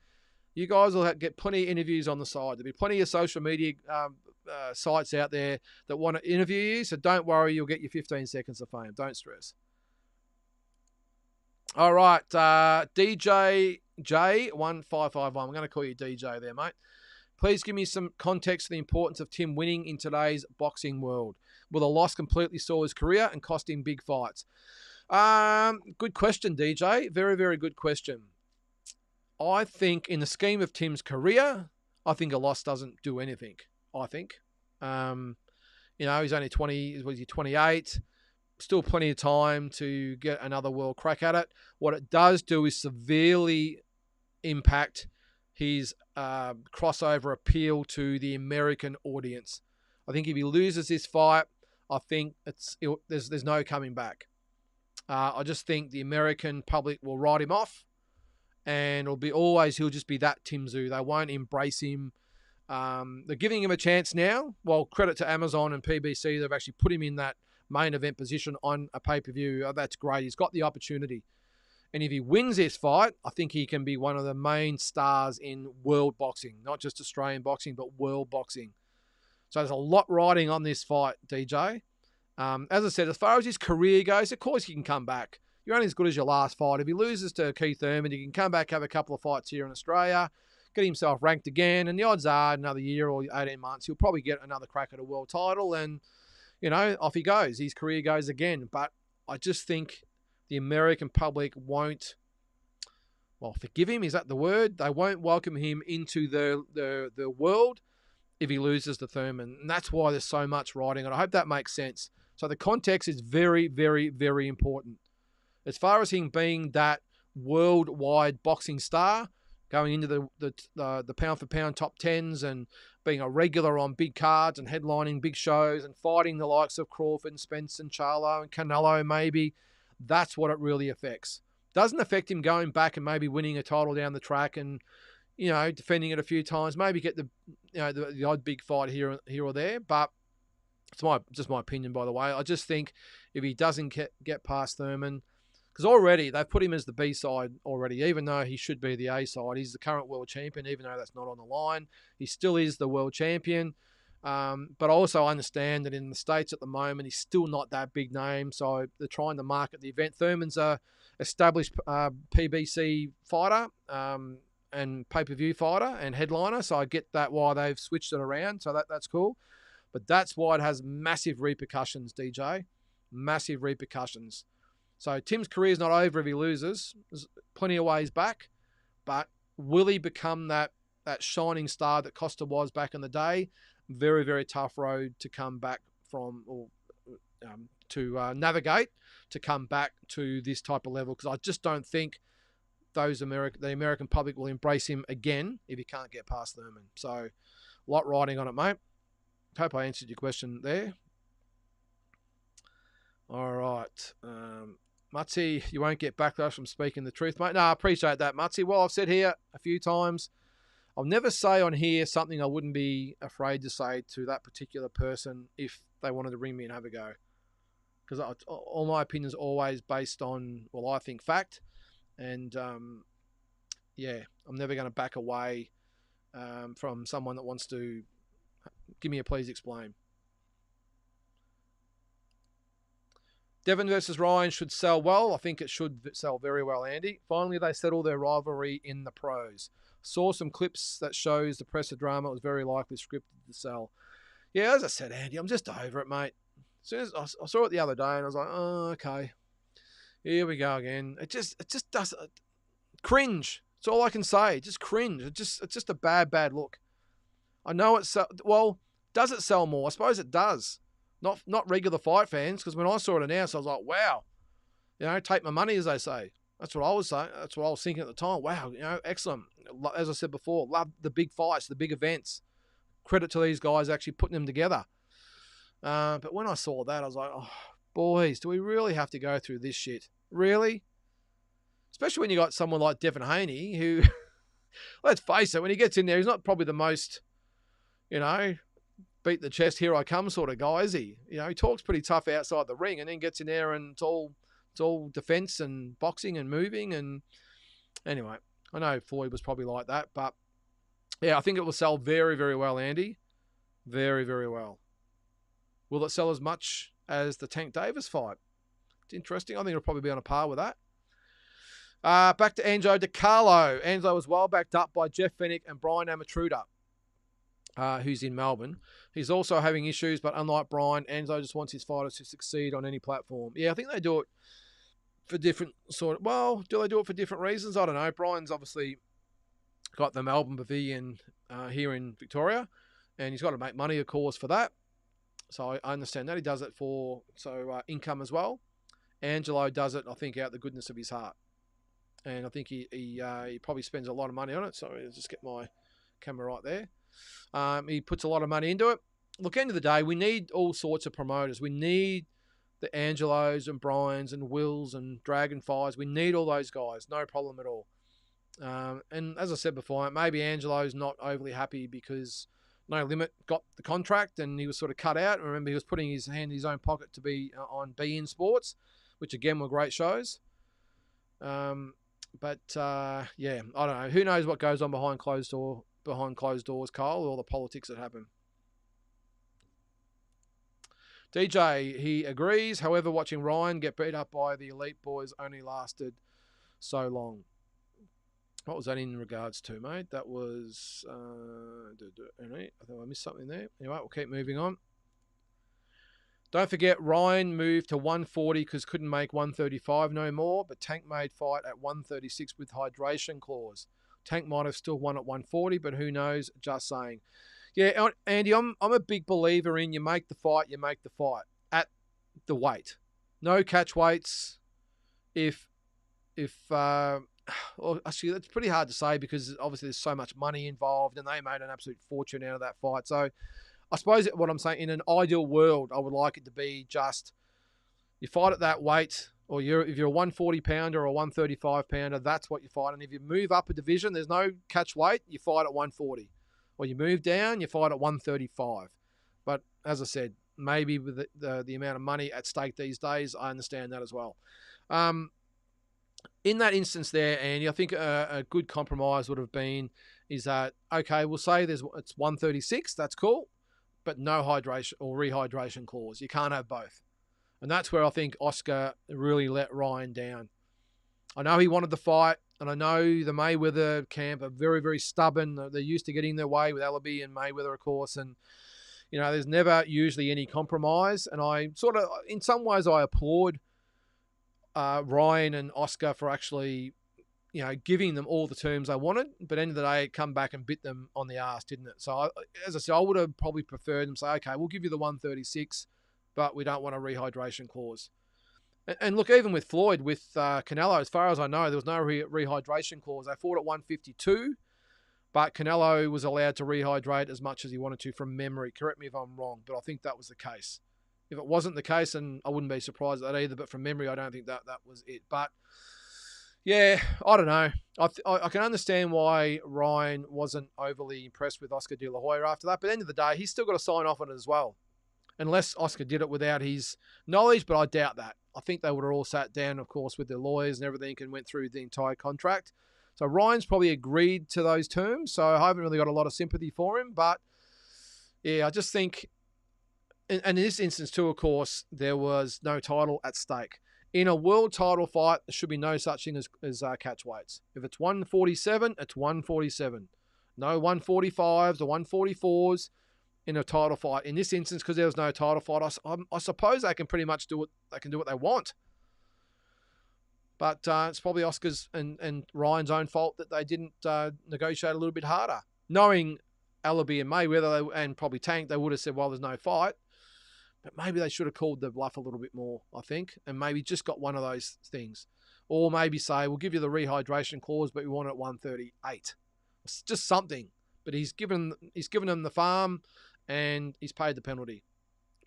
You guys will get plenty of interviews on the side. There'll be plenty of social media sites out there that want to interview you, so don't worry, you'll get your 15 seconds of fame. Don't stress. All right, DJ J1551. I'm going to call you DJ there, mate. Please give me some context for the importance of Tim winning in today's boxing world. Will the loss completely saw his career and cost him big fights? Good question, DJ. Very, very good question. I think in the scheme of Tim's career, I think a loss doesn't do anything. I think. He's only 20, was he 28? Still plenty of time to get another world crack at it. What it does do is severely impact his crossover appeal to the American audience. I think if he loses this fight, I think there's no coming back. I just think the American public will write him off, and he'll just be that Tim Tszyu. They won't embrace him. They're giving him a chance now. Well, credit to Amazon and PBC. They've actually put him in that main event position on a pay-per-view. Oh, that's great. He's got the opportunity. And if he wins this fight, I think he can be one of the main stars in world boxing. Not just Australian boxing, but world boxing. So there's a lot riding on this fight, DJ. As I said, as far as his career goes, of course he can come back. You're only as good as your last fight. If he loses to Keith Thurman, he can come back, have a couple of fights here in Australia, get himself ranked again, and the odds are another year or 18 months, he'll probably get another crack at a world title, and, off he goes. His career goes again. But I just think the American public won't, forgive him, is that the word? They won't welcome him into the world if he loses to Thurman. And that's why there's so much riding on. I hope that makes sense. So the context is very, very, very important. As far as him being that worldwide boxing star, going into the pound-for-pound top 10s and being a regular on big cards and headlining big shows and fighting the likes of Crawford and Spence and Charlo and Canelo maybe, that's what it really affects. Doesn't affect him going back and maybe winning a title down the track and, defending it a few times, maybe get the odd big fight here or there. But it's just my opinion, by the way. I just think if he doesn't get past Thurman, because already they've put him as the B side already, even though he should be the A side. He's the current world champion, even though that's not on the line. He still is the world champion. But I also understand that in the States at the moment, he's still not that big name. So they're trying to market the event. Thurman's a established PBC fighter and pay-per-view fighter and headliner. So I get that why they've switched it around. So that's cool. But that's why it has massive repercussions, DJ. Massive repercussions. So Tim's career's not over if he loses. There's plenty of ways back. But will he become that shining star that Costa was back in the day? Very, very tough road to come back from, or to navigate, to come back to this type of level. Because I just don't think the American public will embrace him again if he can't get past Thurman. So a lot riding on it, mate. Hope I answered your question there. All right. Mutsy, you won't get backlash from speaking the truth, mate. No, I appreciate that, Mutsy. Well, I've said here a few times, I'll never say on here something I wouldn't be afraid to say to that particular person if they wanted to ring me and have a go. Because all my opinions are always based on, I think fact. And, I'm never going to back away from someone that wants to give me a please explain. Devon versus Ryan should sell well. I think it should sell very well, Andy. Finally, they settle their rivalry in the pros. Saw some clips that shows the presser drama. It was very likely scripted to sell. Yeah, as I said, Andy, I'm just over it, mate. As soon as I saw it the other day, and I was like, oh, okay. Here we go again. It just does cringe. That's all I can say. Just cringe. It's just a bad look. I know it's does it sell more? I suppose it does. Not regular fight fans, because when I saw it announced, I was like, wow. Take my money, as they say. That's what I was saying. That's what I was thinking at the time. Wow, excellent. As I said before, love the big fights, the big events. Credit to these guys actually putting them together. But when I saw that, I was like, oh, boys, do we really have to go through this shit? Really? Especially when you got someone like Devin Haney, who, let's face it, when he gets in there, he's not probably the most, beat the chest, here I come sort of guy, is he? He talks pretty tough outside the ring and then gets in there and it's all defense and boxing and moving. And anyway, I know Floyd was probably like that, but yeah, I think it will sell very, very well, Andy. Very, very well. Will it sell as much as the Tank Davis fight? It's interesting. I think it'll probably be on a par with that. Back to Angelo DiCarlo. Angelo was well backed up by Jeff Fennick and Brian Amatruda, who's in Melbourne. He's also having issues, but unlike Brian, Angelo just wants his fighters to succeed on any platform. Yeah, I think they do it for different do they do it for different reasons? I don't know. Brian's obviously got the Melbourne Pavilion here in Victoria, and he's got to make money, of course, for that. So I understand that. He does it for income as well. Angelo does it, I think, out the goodness of his heart. And I think he probably spends a lot of money on it. Sorry, I'll just get my camera right there. He puts a lot of money into it. Look, end of the day, we need all sorts of promoters. We need the Angelos and Bryans and Wills and Dragonfires. We need all those guys. No problem at all. And as I said before, maybe Angelo's not overly happy because No Limit got the contract and he was sort of cut out. Remember, he was putting his hand in his own pocket to be on beIN Sports, which again were great shows. But I don't know. Who knows what goes on behind closed doors, Kyle, or the politics that happen. DJ, he agrees. However, watching Ryan get beat up by the elite boys only lasted so long. What was that in regards to, mate? That was... I think I missed something there. Anyway, we'll keep moving on. Don't forget, Ryan moved to 140 because couldn't make 135 no more, but Tank made fight at 136 with hydration clause. Tank might have still won at 140, but who knows? Just saying. Yeah, Andy, I'm a big believer in you make the fight at the weight. No catch weights. If well, actually, it's pretty hard to say because obviously there's so much money involved and they made an absolute fortune out of that fight. So I suppose what I'm saying, in an ideal world, I would like it to be just you fight at that weight, or if you're a 140 pounder or a 135 pounder, that's what you fight. And if you move up a division, there's no catch weight, you fight at 140. Or you move down, you fight at 135. But as I said, maybe with the amount of money at stake these days, I understand that as well. In that instance there, Andy, I think a good compromise would have been is that, okay, we'll say it's 136, that's cool, but no hydration or rehydration clause. You can't have both. And that's where I think Oscar really let Ryan down. I know he wanted the fight, and I know the Mayweather camp are very, very stubborn. They're used to getting their way with Alabi and Mayweather, of course, and there's never usually any compromise. And I sort of, in some ways, I applaud Ryan and Oscar for actually, giving them all the terms they wanted. But at the end of the day, it come back and bit them on the arse, didn't it? So, as I said, I would have probably preferred them say, okay, we'll give you the 136, but we don't want a rehydration clause. And look, even with Floyd, with Canelo, as far as I know, there was no rehydration clause. They fought at 152, but Canelo was allowed to rehydrate as much as he wanted to from memory. Correct me if I'm wrong, but I think that was the case. If it wasn't the case, and I wouldn't be surprised at that either, but from memory, I don't think that was it. But, yeah, I don't know. I can understand why Ryan wasn't overly impressed with Oscar De La Hoya after that, but at the end of the day, he's still got to sign off on it as well. Unless Oscar did it without his knowledge, but I doubt that. I think they would have all sat down, of course, with their lawyers and everything and went through the entire contract. So Ryan's probably agreed to those terms, so I haven't really got a lot of sympathy for him. But, yeah, I just think, and in this instance too, of course, there was no title at stake. In a world title fight, there should be no such thing as catch weights. If it's 147, it's 147. No 145s or 144s. In a title fight. In this instance, because there was no title fight, I suppose they can pretty much do what they want. But it's probably Oscar's and Ryan's own fault that they didn't negotiate a little bit harder. Knowing Alabi and Mayweather and probably Tank, they would have said, well, there's no fight. But maybe they should have called the bluff a little bit more, I think, and maybe just got one of those things. Or maybe say, we'll give you the rehydration clause, but we want it at 138. It's just something. But he's given them the farm, and he's paid the penalty.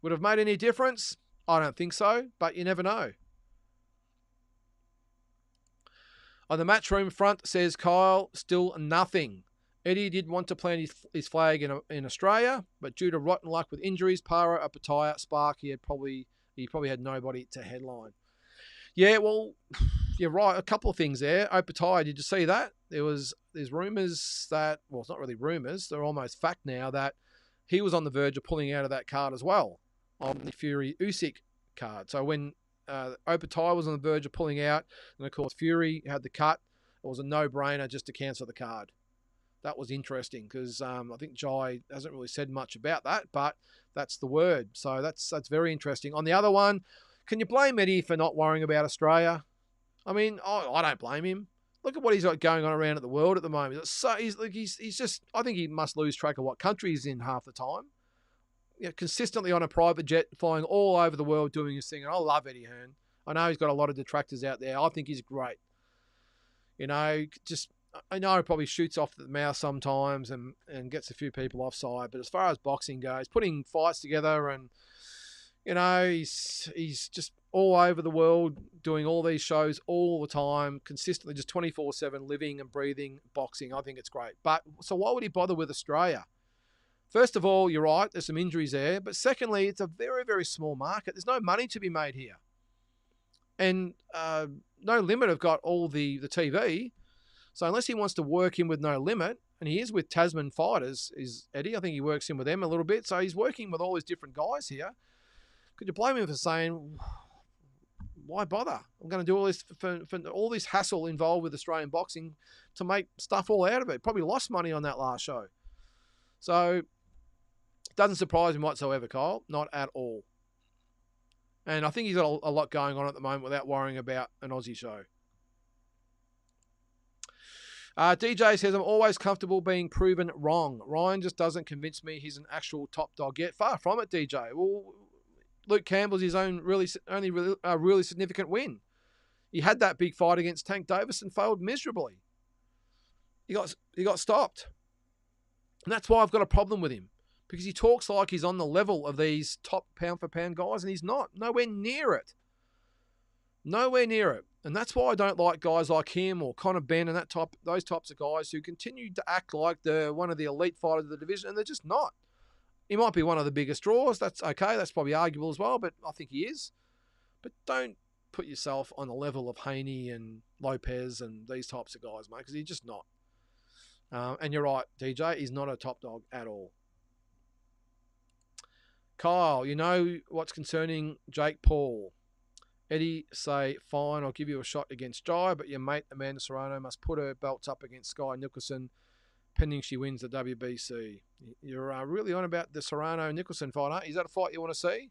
Would have made any difference? I don't think so, but you never know. On the matchroom front, says Kyle, still nothing. Eddie did want to plant his flag in Australia, but due to rotten luck with injuries, Paro, Opetaia, Spark, he probably had nobody to headline. Yeah, well, you're right. A couple of things there. Opetaia, did you see that? There's rumours that, well, it's not really rumours, they're almost fact now, that he was on the verge of pulling out of that card as well, on the Fury Usyk card. So when Opetaia was on the verge of pulling out, and of course Fury had the cut, it was a no-brainer just to cancel the card. That was interesting because I think Jai hasn't really said much about that, but that's the word. So that's very interesting. On the other one, can you blame Eddie for not worrying about Australia? I mean, I don't blame him. Look at what he's got going on around at the world at the moment. So he's just, I think he must lose track of what country he's in half the time. Consistently on a private jet, flying all over the world doing his thing. And I love Eddie Hearn. I know he's got a lot of detractors out there. I think he's great. I know he probably shoots off the mouth sometimes and gets a few people offside. But as far as boxing goes, putting fights together and, he's just all over the world doing all these shows all the time, consistently just 24/7 living and breathing boxing. I think it's great. But so why would he bother with Australia? First of all, you're right, there's some injuries there. But secondly, it's a very, very small market. There's no money to be made here. And No Limit have got all the TV. So unless he wants to work in with No Limit, and he is with Tasman Fighters, is Eddie. I think he works in with them a little bit. So he's working with all these different guys here. Could you blame him for saying, why bother? I'm going to do all this for all this hassle involved with Australian boxing to make stuff all out of it. Probably lost money on that last show. So it doesn't surprise me whatsoever, Kyle. Not at all. And I think he's got a lot going on at the moment without worrying about an Aussie show. DJ says, I'm always comfortable being proven wrong. Ryan just doesn't convince me he's an actual top dog yet. Far from it, DJ. Well, Luke Campbell's his own really significant win. He had that big fight against Tank Davis and failed miserably. He got stopped. And that's why I've got a problem with him. Because he talks like he's on the level of these top pound-for-pound guys, and he's not. Nowhere near it. Nowhere near it. And that's why I don't like guys like him or Conor Benn and those types of guys who continue to act like they're one of the elite fighters of the division, and they're just not. He might be one of the biggest draws. That's okay. That's probably arguable as well, but I think he is. But don't put yourself on the level of Haney and Lopez and these types of guys, mate, because he's just not. And you're right, DJ, he's not a top dog at all. Kyle, you know what's concerning Jake Paul? Eddie say, fine, I'll give you a shot against Jai, but your mate Amanda Serrano must put her belts up against Sky Nicholson pending she wins the WBC. You're really on about the Serrano-Nicholson fight, aren't you? Is that a fight you want to see?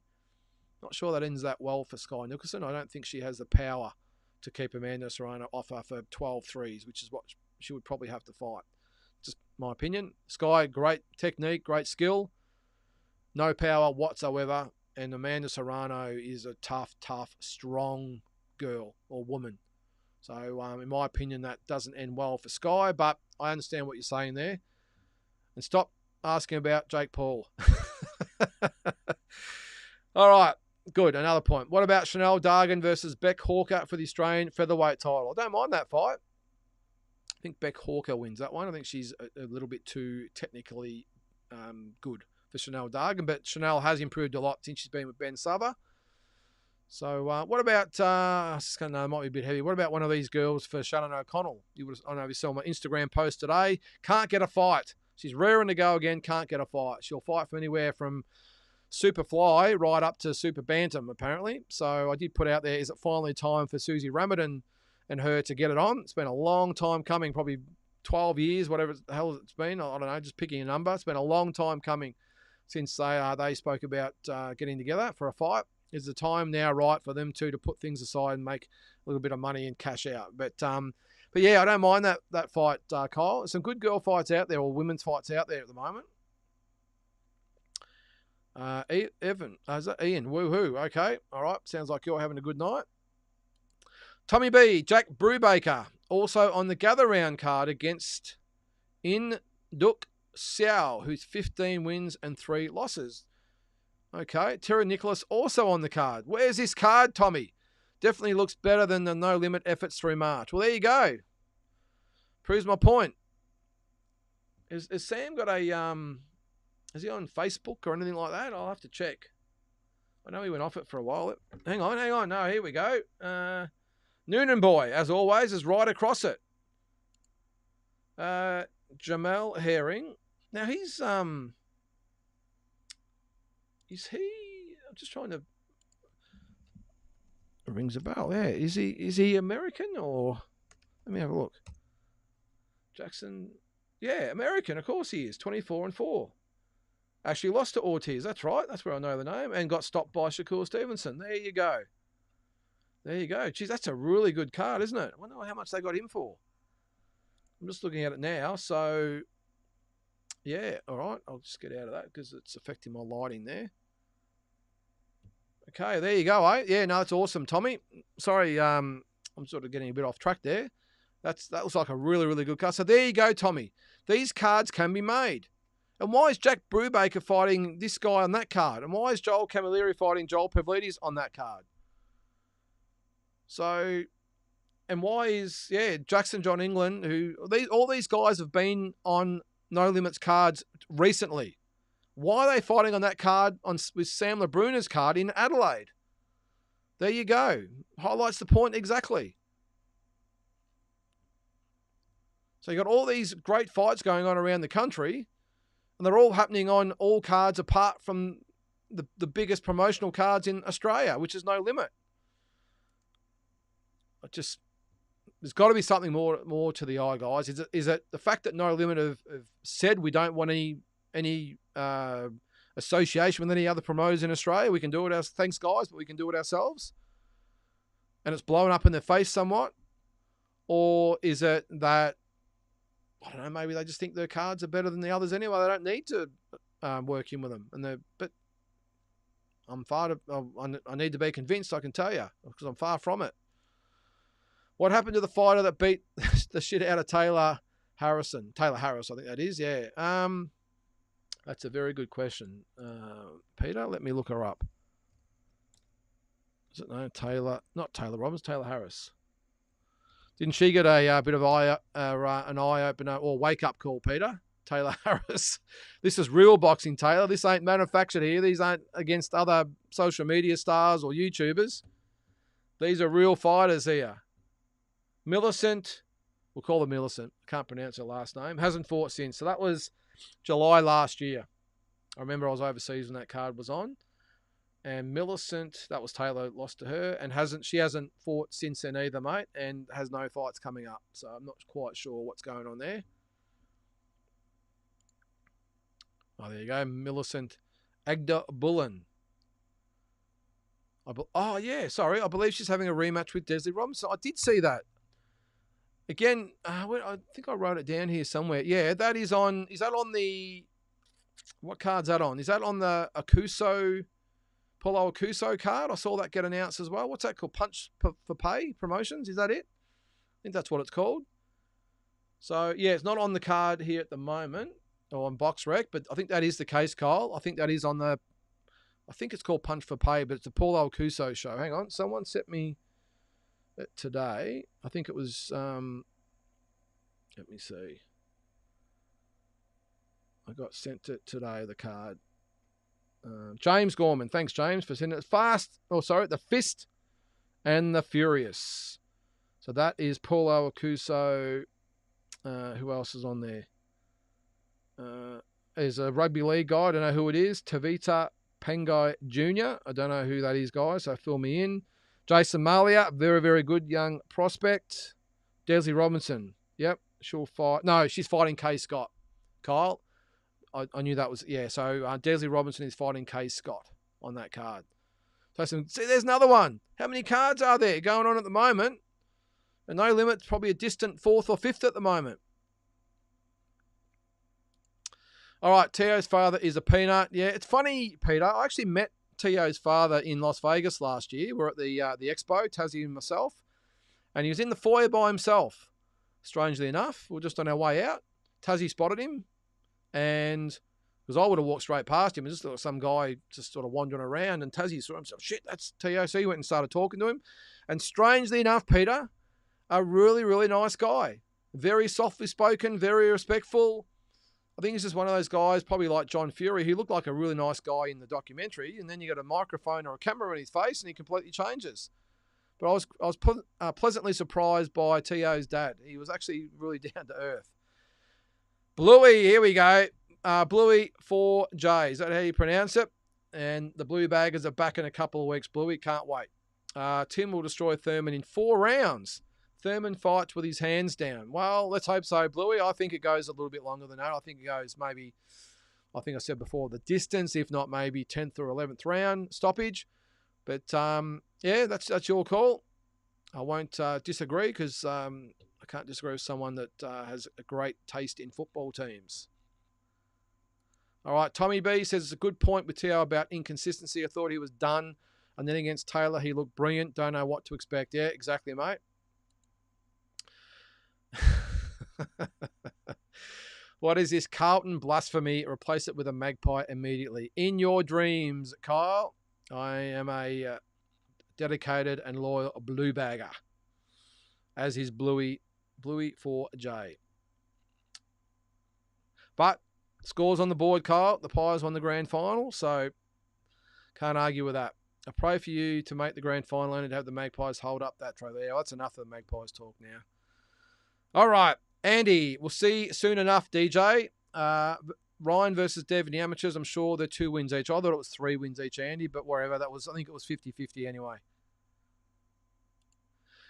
Not sure that ends that well for Sky Nicholson. I don't think she has the power to keep Amanda Serrano off her for 12 threes, which is what she would probably have to fight. Just my opinion. Sky, great technique, great skill. No power whatsoever. And Amanda Serrano is a tough, strong girl or woman. So, in my opinion, that doesn't end well for Sky, but I understand what you're saying there. And stop asking about Jake Paul. All right, good. Another point. What about Chanel Dargan versus Beck Hawker for the Australian featherweight title? I don't mind that fight. I think Beck Hawker wins that one. I think she's a little bit too technically good for Chanel Dargan, but Chanel has improved a lot since she's been with Ben Sava. So what about, I know it might be a bit heavy, what about one of these girls for Shannon O'Connell? I know you saw my Instagram post today. Can't get a fight. She's raring to go again, can't get a fight. She'll fight from anywhere from super fly right up to super bantam, apparently. So I did put out there, is it finally time for Susie Ramadan and her to get it on? It's been a long time coming, probably 12 years, whatever the hell it's been. I don't know, just picking a number. It's been a long time coming since they spoke about getting together for a fight. Is the time now right for them to put things aside and make a little bit of money and cash out? But yeah, I don't mind that fight, Kyle. There's some good girl fights out there, or women's fights out there at the moment. Evan, is that Ian? Woohoo. Okay, all right. Sounds like you're having a good night. Tommy B, Jack Brubaker, also on the gather round card against Induk Xiao, who's 15 wins and 3 losses. Okay, Terry Nicholas also on the card. Where's this card, Tommy? Definitely looks better than the no limit efforts through March. Well, there you go. Proves my point. Has Sam got a is he on Facebook or anything like that? I'll have to check. I know he went off it for a while. Hang on. No, here we go. Noonan Boy, as always, is right across it. Jamel Herring. Now he's is he? I'm just trying to. It rings a bell. Yeah, is he American or? Let me have a look. Jackson, yeah, American. Of course he is. 24-4. Actually lost to Ortiz. That's right. That's where I know the name. And got stopped by Shakur Stevenson. There you go. Geez, that's a really good card, isn't it? I wonder how much they got him for. I'm just looking at it now. So, yeah, all right. I'll just get out of that because it's affecting my lighting there. Okay, there you go, eh? Yeah, no, that's awesome, Tommy. Sorry, I'm sort of getting a bit off track there. That looks like a really, really good card. So there you go, Tommy. These cards can be made. And why is Jack Brubaker fighting this guy on that card? And why is Joel Camilleri fighting Joel Pavlidis on that card? So, and why is, Jackson John England, all these guys have been on No Limits cards recently. Why are they fighting on that card with Sam LeBruner's card in Adelaide? There you go. Highlights the point exactly. So you got all these great fights going on around the country, and they're all happening on all cards apart from the biggest promotional cards in Australia, which is No Limit. There's got to be something more to the eye, guys. Is it the fact that No Limit have said we don't want any association with any other promoters in Australia? We can do it thanks guys, but we can do it ourselves. And it's blowing up in their face somewhat. Or is it that, I don't know, maybe they just think their cards are better than the others anyway. They don't need to work in with them. But I need to be convinced, I can tell you, because I'm far from it. What happened to the fighter that beat the shit out of Taylor Harris, I think that is. Yeah. That's a very good question. Peter, let me look her up. Is it no Taylor? Not Taylor Robbins, Taylor Harris. Didn't she get a bit of an eye opener or wake up call, Peter? Taylor Harris. This is real boxing, Taylor. This ain't manufactured here. These aren't against other social media stars or YouTubers. These are real fighters here. Millicent, we'll call her Millicent. Can't pronounce her last name. Hasn't fought since. So that was July last year. I remember I was overseas when that card was on. And Millicent, that was Taylor, lost to her, and she hasn't fought since then either, mate, and has no fights coming up. So I'm not quite sure what's going on there. Oh, there you go, Millicent Agda Bullen. Oh, yeah, sorry. I believe she's having a rematch with Desley Robinson. I did see that. Again, I think I wrote it down here somewhere. Yeah, that is on. Is that on the... What card's that on? Is that on the Paulo Akuso card? I saw that get announced as well. What's that called? Punch for Pay Promotions? Is that it? I think that's what it's called. So, yeah, it's not on the card here at the moment, or on BoxRec, but I think that is the case, Kyle. I think that is on the... I think it's called Punch for Pay, but it's the Paulo Akuso show. Hang on. Someone sent me it today. I think it was... let me see. I got sent it today, the card. James Gorman. Thanks, James, for sending it. The Fist and the Furious. So that is Paulo Akuso. Who else is on there? There's a rugby league guy. I don't know who it is. Tavita Pengai Jr. I don't know who that is, guys, so fill me in. Jason Malia, very, very good young prospect. Desley Robinson. Yep, she'll fight. No, she's fighting Kay Scott. Kyle, I knew that was... Yeah, so Desley Robinson is fighting Kay Scott on that card. So see, there's another one. How many cards are there going on at the moment? And No Limit's probably a distant 4th or 5th at the moment. All right, Teo's father is a peanut. Yeah, it's funny, Peter. I actually met Teo's father in Las Vegas last year. We're at the expo, Tszyu and myself, and he was in the foyer by himself. Strangely enough, we were just on our way out. Tszyu spotted him, and because I would have walked straight past him, and just some guy just sort of wandering around, and Tszyu saw himself, shit, that's Tszyu. So he went and started talking to him, and strangely enough, Peter, a really, really nice guy. Very softly spoken, very respectful. I think he's just one of those guys, probably like John Fury, who looked like a really nice guy in the documentary, and then you got a microphone or a camera in his face, and he completely changes. But I was pleasantly surprised by Teo's dad. He was actually really down to earth. Bluey, here we go. Bluey 4J. Is that how you pronounce it? And the Blue Baggers are back in a couple of weeks. Bluey, can't wait. Tim will destroy Thurman in 4 rounds. Thurman fights with his hands down. Well, let's hope so, Bluey. I think it goes a little bit longer than that. I think it goes maybe, I think I said before, the distance, if not maybe 10th or 11th round stoppage. But, yeah, that's your call. I won't disagree because I can't disagree with someone that has a great taste in football teams. All right, Tommy B says it's a good point with Teo about inconsistency. I thought he was done. And then against Taylor, he looked brilliant. Don't know what to expect. Yeah, exactly, mate. What is this Carlton blasphemy? Replace it with a magpie immediately. In your dreams, Kyle. I am a dedicated and loyal blue bagger, as is Bluey 4J. But scores on the board, Kyle. The Pies won the grand final, so can't argue with that. I pray for you to make the grand final and to have the Magpies hold up that trophy. Oh, that's enough of the Magpies talk now. All right, Andy, we'll see soon enough, DJ. Ryan versus Dev in the amateurs, I'm sure they're 2 wins each. I thought it was 3 wins each, Andy, but wherever that was, I think it was 50-50 anyway.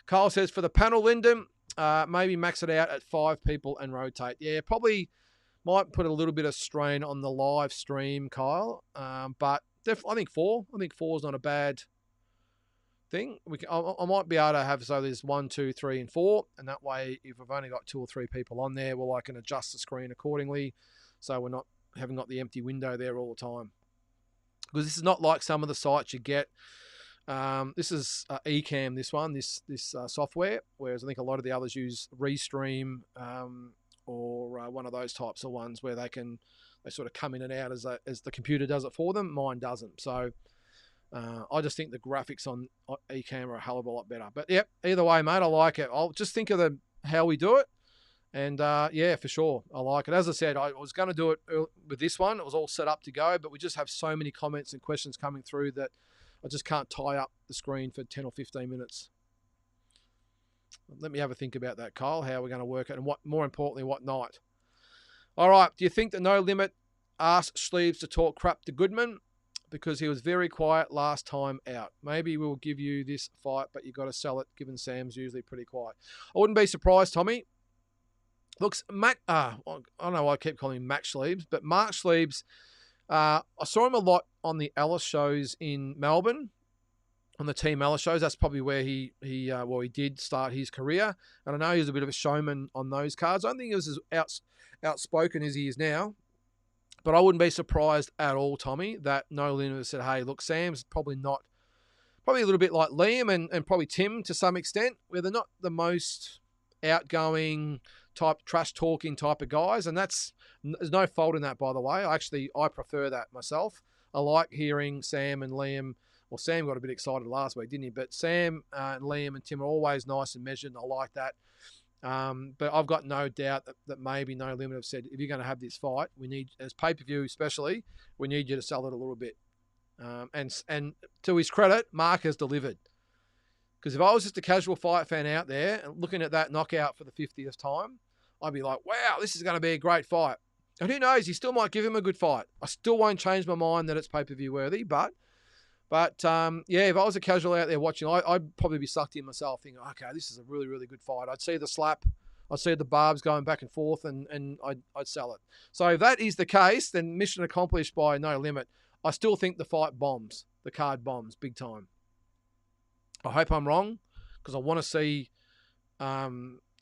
Kyle says, for the panel, Lynden, maybe max it out at 5 people and rotate. Yeah, probably might put a little bit of strain on the live stream, Kyle, but I think 4. I think 4 is not a bad thing. I might be able to have, so there's 1, 2, 3, and 4, and that way, if I've only got 2 or 3 people on there, well, I can adjust the screen accordingly, so we're not haven't got the empty window there all the time. Because this is not like some of the sites you get This is Ecamm, this software, whereas I think a lot of the others use Restream or one of those types of ones where they sort of come in and out as the computer does it for them. Mine doesn't. So I just think the graphics on Ecamm are a hell of a lot better. But yep, either way, mate, I like it. I'll just think of how we do it. And yeah, for sure, I like it. As I said, I was going to do it with this one. It was all set up to go, but we just have so many comments and questions coming through that I just can't tie up the screen for 10 or 15 minutes. Let me have a think about that, Kyle, how we're going to work it and more importantly, what night. All right, do you think that No Limit asked Sleeves to talk crap to Goodman? Because he was very quiet last time out. Maybe we'll give you this fight, but you got to sell it, given Sam's usually pretty quiet. I wouldn't be surprised, Tommy. Looks, I don't know why I keep calling him Max Sleeves, but Mark Sleeves, I saw him a lot on the Ellis shows in Melbourne, on the Team Ellis shows. That's probably where he did start his career. And I know he was a bit of a showman on those cards. I don't think he was as outspoken as he is now. But I wouldn't be surprised at all, Tommy, that No Limit said, hey, look, Sam's probably a little bit like Liam and probably Tim to some extent, where they're not the most outgoing type, trash-talking type of guys. And there's no fault in that, by the way. I prefer that myself. I like hearing Sam and Liam. Well, Sam got a bit excited last week, didn't he? But Sam and Liam and Tim are always nice and measured, and I like that. But I've got no doubt that maybe No Limit have said, if you're going to have this fight, we need, as pay-per-view especially, we need you to sell it a little bit. And to his credit, Mark has delivered. Because if I was just a casual fight fan out there and looking at that knockout for the 50th time, I'd be like, wow, this is going to be a great fight. And who knows, he still might give him a good fight. I still won't change my mind that it's pay-per-view worthy, But yeah, if I was a casual out there watching, I'd probably be sucked in myself thinking, okay, this is a really, really good fight. I'd see the slap. I'd see the barbs going back and forth, and I'd sell it. So if that is the case, then mission accomplished by No Limit. I still think the fight bombs. The card bombs big time. I hope I'm wrong, because I want to see, I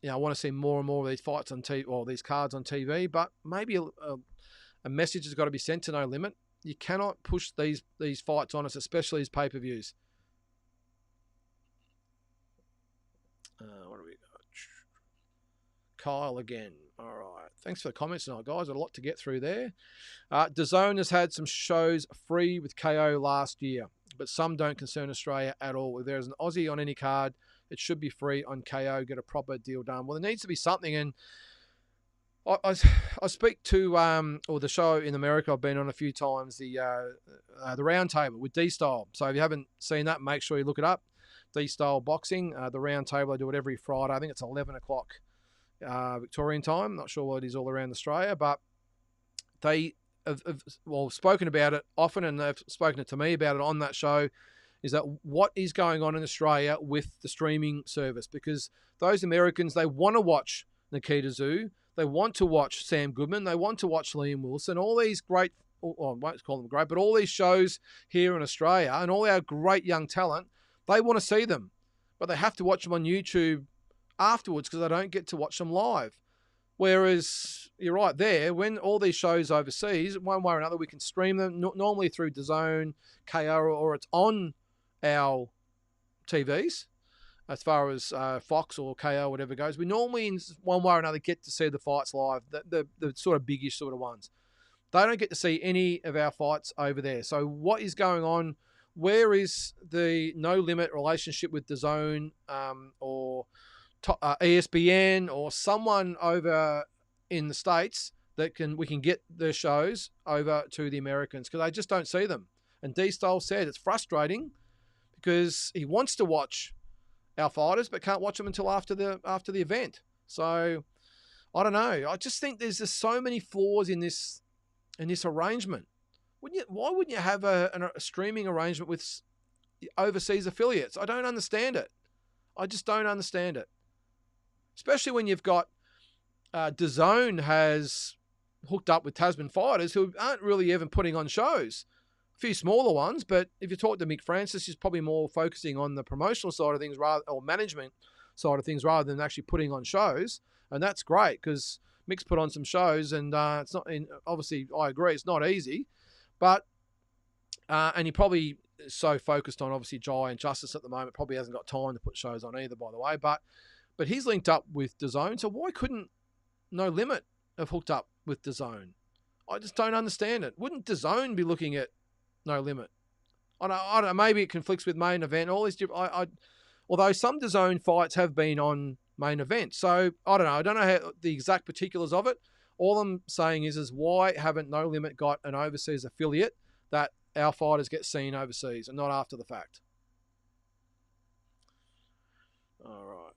want to see more and more of these fights on TV, or these cards on TV, but maybe a message has got to be sent to No Limit. You cannot push these fights on us, especially as pay-per-views. What do we got? Kyle again. All right. Thanks for the comments tonight, guys. A lot to get through there. DAZN has had some shows free with KO last year, but some don't concern Australia at all. If there's an Aussie on any card, it should be free on KO. Get a proper deal done. Well, there needs to be something, and I speak to the show in America I've been on a few times, the round table with D-Style. So if you haven't seen that, make sure you look it up. D-Style Boxing, the round table. I do it every Friday. I think it's 11 o'clock Victorian time. Not sure what it is all around Australia, but they have spoken about it often, and they've spoken to me about it on that show. Is that what is going on in Australia with the streaming service? Because those Americans, they want to watch Nikita Tszyu. They want to watch Sam Goodman. They want to watch Liam Wilson. All these great, well, I won't call them great, but all these shows here in Australia and all our great young talent, they want to see them. But they have to watch them on YouTube afterwards because they don't get to watch them live. Whereas, you're right there, when all these shows overseas, one way or another, we can stream them, normally through DAZN, KO, or it's on our TVs. As far as Fox or KO, whatever goes, we normally, in one way or another, get to see the fights live, the sort of biggish sort of ones. They don't get to see any of our fights over there. So what is going on? Where is the No Limit relationship with DAZN or ESPN or someone over in the States that we can get their shows over to the Americans? Because they just don't see them. And D-Style said it's frustrating because he wants to watch our fighters, but can't watch them until after the event. So I don't know. I just think there's just so many flaws in this arrangement. Why wouldn't you have a streaming arrangement with overseas affiliates? I don't understand it. I just don't understand it. Especially when you've got DAZN has hooked up with Tasman fighters who aren't really even putting on shows. Few smaller ones, but if you talk to Mick Francis, he's probably more focusing on the promotional side of things or management side of things rather than actually putting on shows. And that's great because Mick's put on some shows, and it's not. Obviously, I agree, it's not easy, but and he probably so focused on obviously Jai and Justice at the moment. Probably hasn't got time to put shows on either, by the way. But he's linked up with DAZN, so why couldn't No Limit have hooked up with DAZN? I just don't understand it. Wouldn't DAZN be looking at No Limit? I don't know. Maybe it conflicts with main event. All these different. Although some DAZN fights have been on main event, so I don't know. I don't know how the exact particulars of it. All I'm saying is why haven't No Limit got an overseas affiliate that our fighters get seen overseas and not after the fact? All right.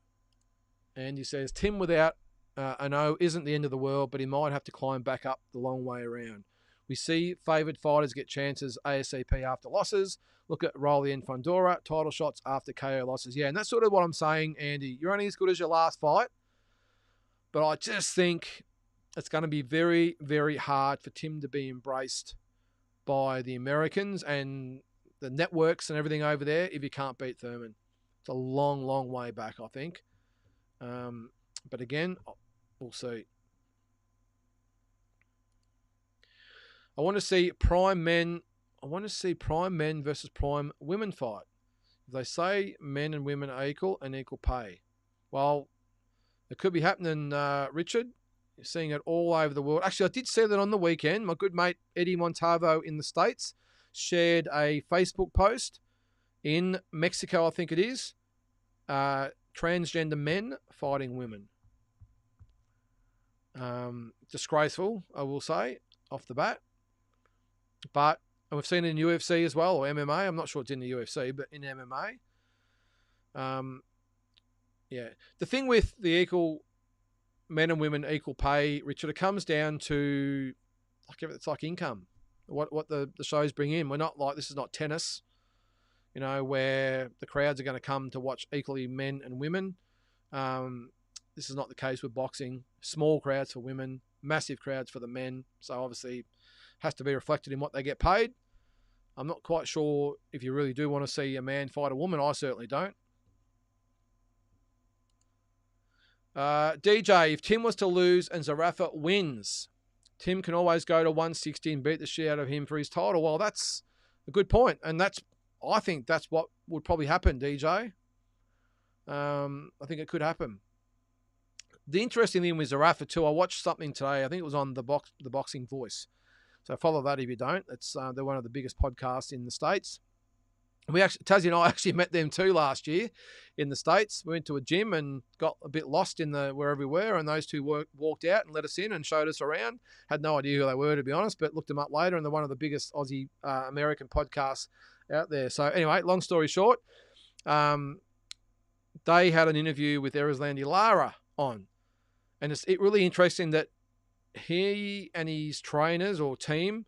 Andy says, Tim without an O isn't the end of the world, but he might have to climb back up the long way around. We see favoured fighters get chances ASAP after losses. Look at Rolly and Fundora, title shots after KO losses. Yeah, and that's sort of what I'm saying, Andy. You're only as good as your last fight. But I just think it's going to be very, very hard for Tim to be embraced by the Americans and the networks and everything over there if you can't beat Thurman. It's a long, long way back, I think. But again, we'll see. I want to see prime men. I want to see prime men versus prime women fight. If they say men and women are equal and equal pay, well, it could be happening, Richard. You're seeing it all over the world. Actually, I did see that on the weekend. My good mate Eddie Montalvo in the States shared a Facebook post in Mexico, I think it is, transgender men fighting women. Disgraceful, I will say, off the bat. But we've seen it in UFC as well, or MMA. I'm not sure it's in the UFC, but in MMA. Yeah. The thing with the equal men and women equal pay, Richard, it comes down to it's like income. What the shows bring in. We're not like, this is not tennis, where the crowds are going to come to watch equally men and women. This is not the case with boxing. Small crowds for women, massive crowds for the men. So obviously has to be reflected in what they get paid. I'm not quite sure if you really do want to see a man fight a woman. I certainly don't. DJ, if Tim was to lose and Zerafa wins, Tim can always go to 160 and beat the shit out of him for his title. Well, that's a good point. And I think that's what would probably happen, DJ. I think it could happen. The interesting thing with Zerafa too, I watched something today. I think it was on the Boxing Voice. So follow that if you don't. They're one of the biggest podcasts in the States. Taszzy and I actually met them too last year in the States. We went to a gym and got a bit lost in wherever we were, and those two walked out and let us in and showed us around. Had no idea who they were, to be honest, but looked them up later, and they're one of the biggest Aussie American podcasts out there. So anyway, long story short, they had an interview with Erislandy Lara on, and it's really interesting that he and his trainers or team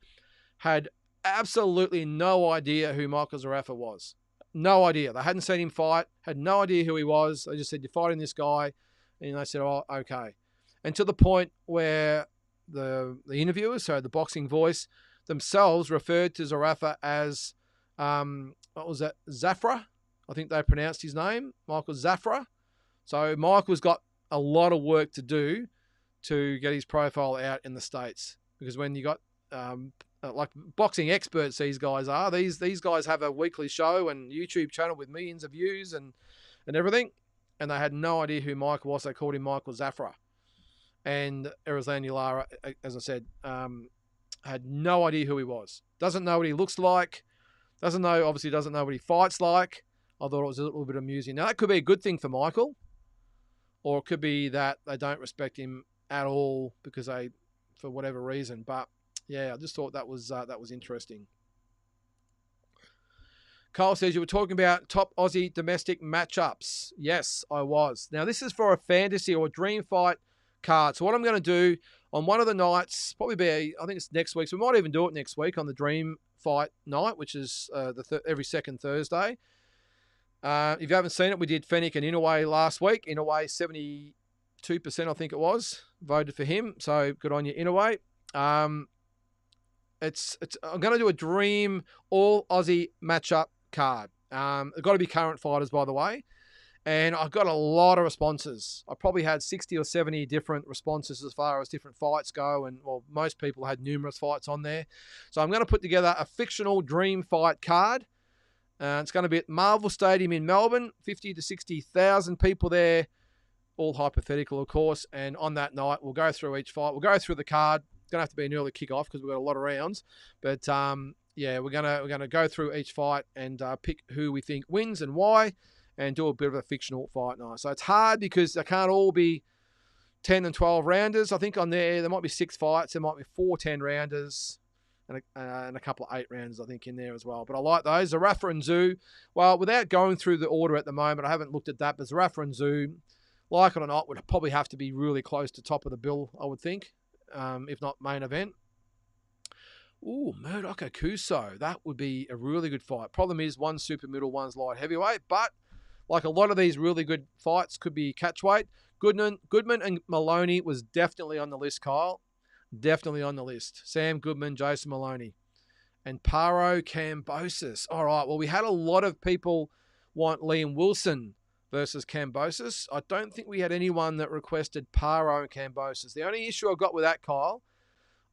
had absolutely no idea who Michael Zerafa was. No idea. They hadn't seen him fight, had no idea who he was. They just said, you're fighting this guy. And they said, oh, okay. And to the point where the interviewers, so the Boxing Voice, themselves referred to Zerafa as, what was that, Zafra? I think they pronounced his name, Michael Zafra. So Michael's got a lot of work to do to get his profile out in the States. Because when you got like boxing experts, these guys are. These guys have a weekly show and YouTube channel with millions of views and everything. And they had no idea who Michael was. They called him Michael Zafra. And Erislandy Lara, as I said, had no idea who he was. Doesn't know what he looks like. Obviously doesn't know what he fights like. I thought it was a little bit amusing. Now, that could be a good thing for Michael. Or it could be that they don't respect him at all because for whatever reason. But yeah, I just thought that was interesting. Kyle says you were talking about top Aussie domestic matchups. Yes, I was. Now this is for a fantasy or a dream fight card. So what I'm going to do on one of the nights, probably I think it's next week. So we might even do it next week on the dream fight night, which is every second Thursday. If you haven't seen it, we did Fennick and Inoue last week. Inoue 72%, I think it was, voted for him. So good on you, Inoue. I'm going to do a dream all Aussie matchup card. They've got to be current fighters, by the way. And I've got a lot of responses. I probably had 60 or 70 different responses as far as different fights go. And well, most people had numerous fights on there. So I'm going to put together a fictional dream fight card It's going to be at Marvel Stadium in Melbourne, 50 to 60,000 people there, all hypothetical, of course. And on that night, we'll go through each fight. We'll go through the card. It's going to have to be an early kickoff because we've got a lot of rounds. But yeah, we're gonna go through each fight and pick who we think wins and why, and do a bit of a fictional fight night. So it's hard because they can't all be 10 and 12 rounders. I think on there might be 6 fights. There might be 4 10-rounders. And a couple of 8-rounders, I think, in there as well. But I like those. Zerafa and Tszyu, well, without going through the order at the moment, I haven't looked at that, but Zerafa and Tszyu, like it or not, would probably have to be really close to top of the bill, I would think, if not main event. Ooh, Murdoch Akuso. That would be a really good fight. Problem is, one's super middle, one's light heavyweight, but like a lot of these really good fights could be catchweight. Goodman and Maloney was definitely on the list, Kyle. Definitely on the list. Sam Goodman, Jason Maloney. And Paro Kambosos. All right, well, we had a lot of people want Liam Wilson versus Kambosos. I don't think we had anyone that requested Paro and Kambosos. The only issue I've got with that, Kyle,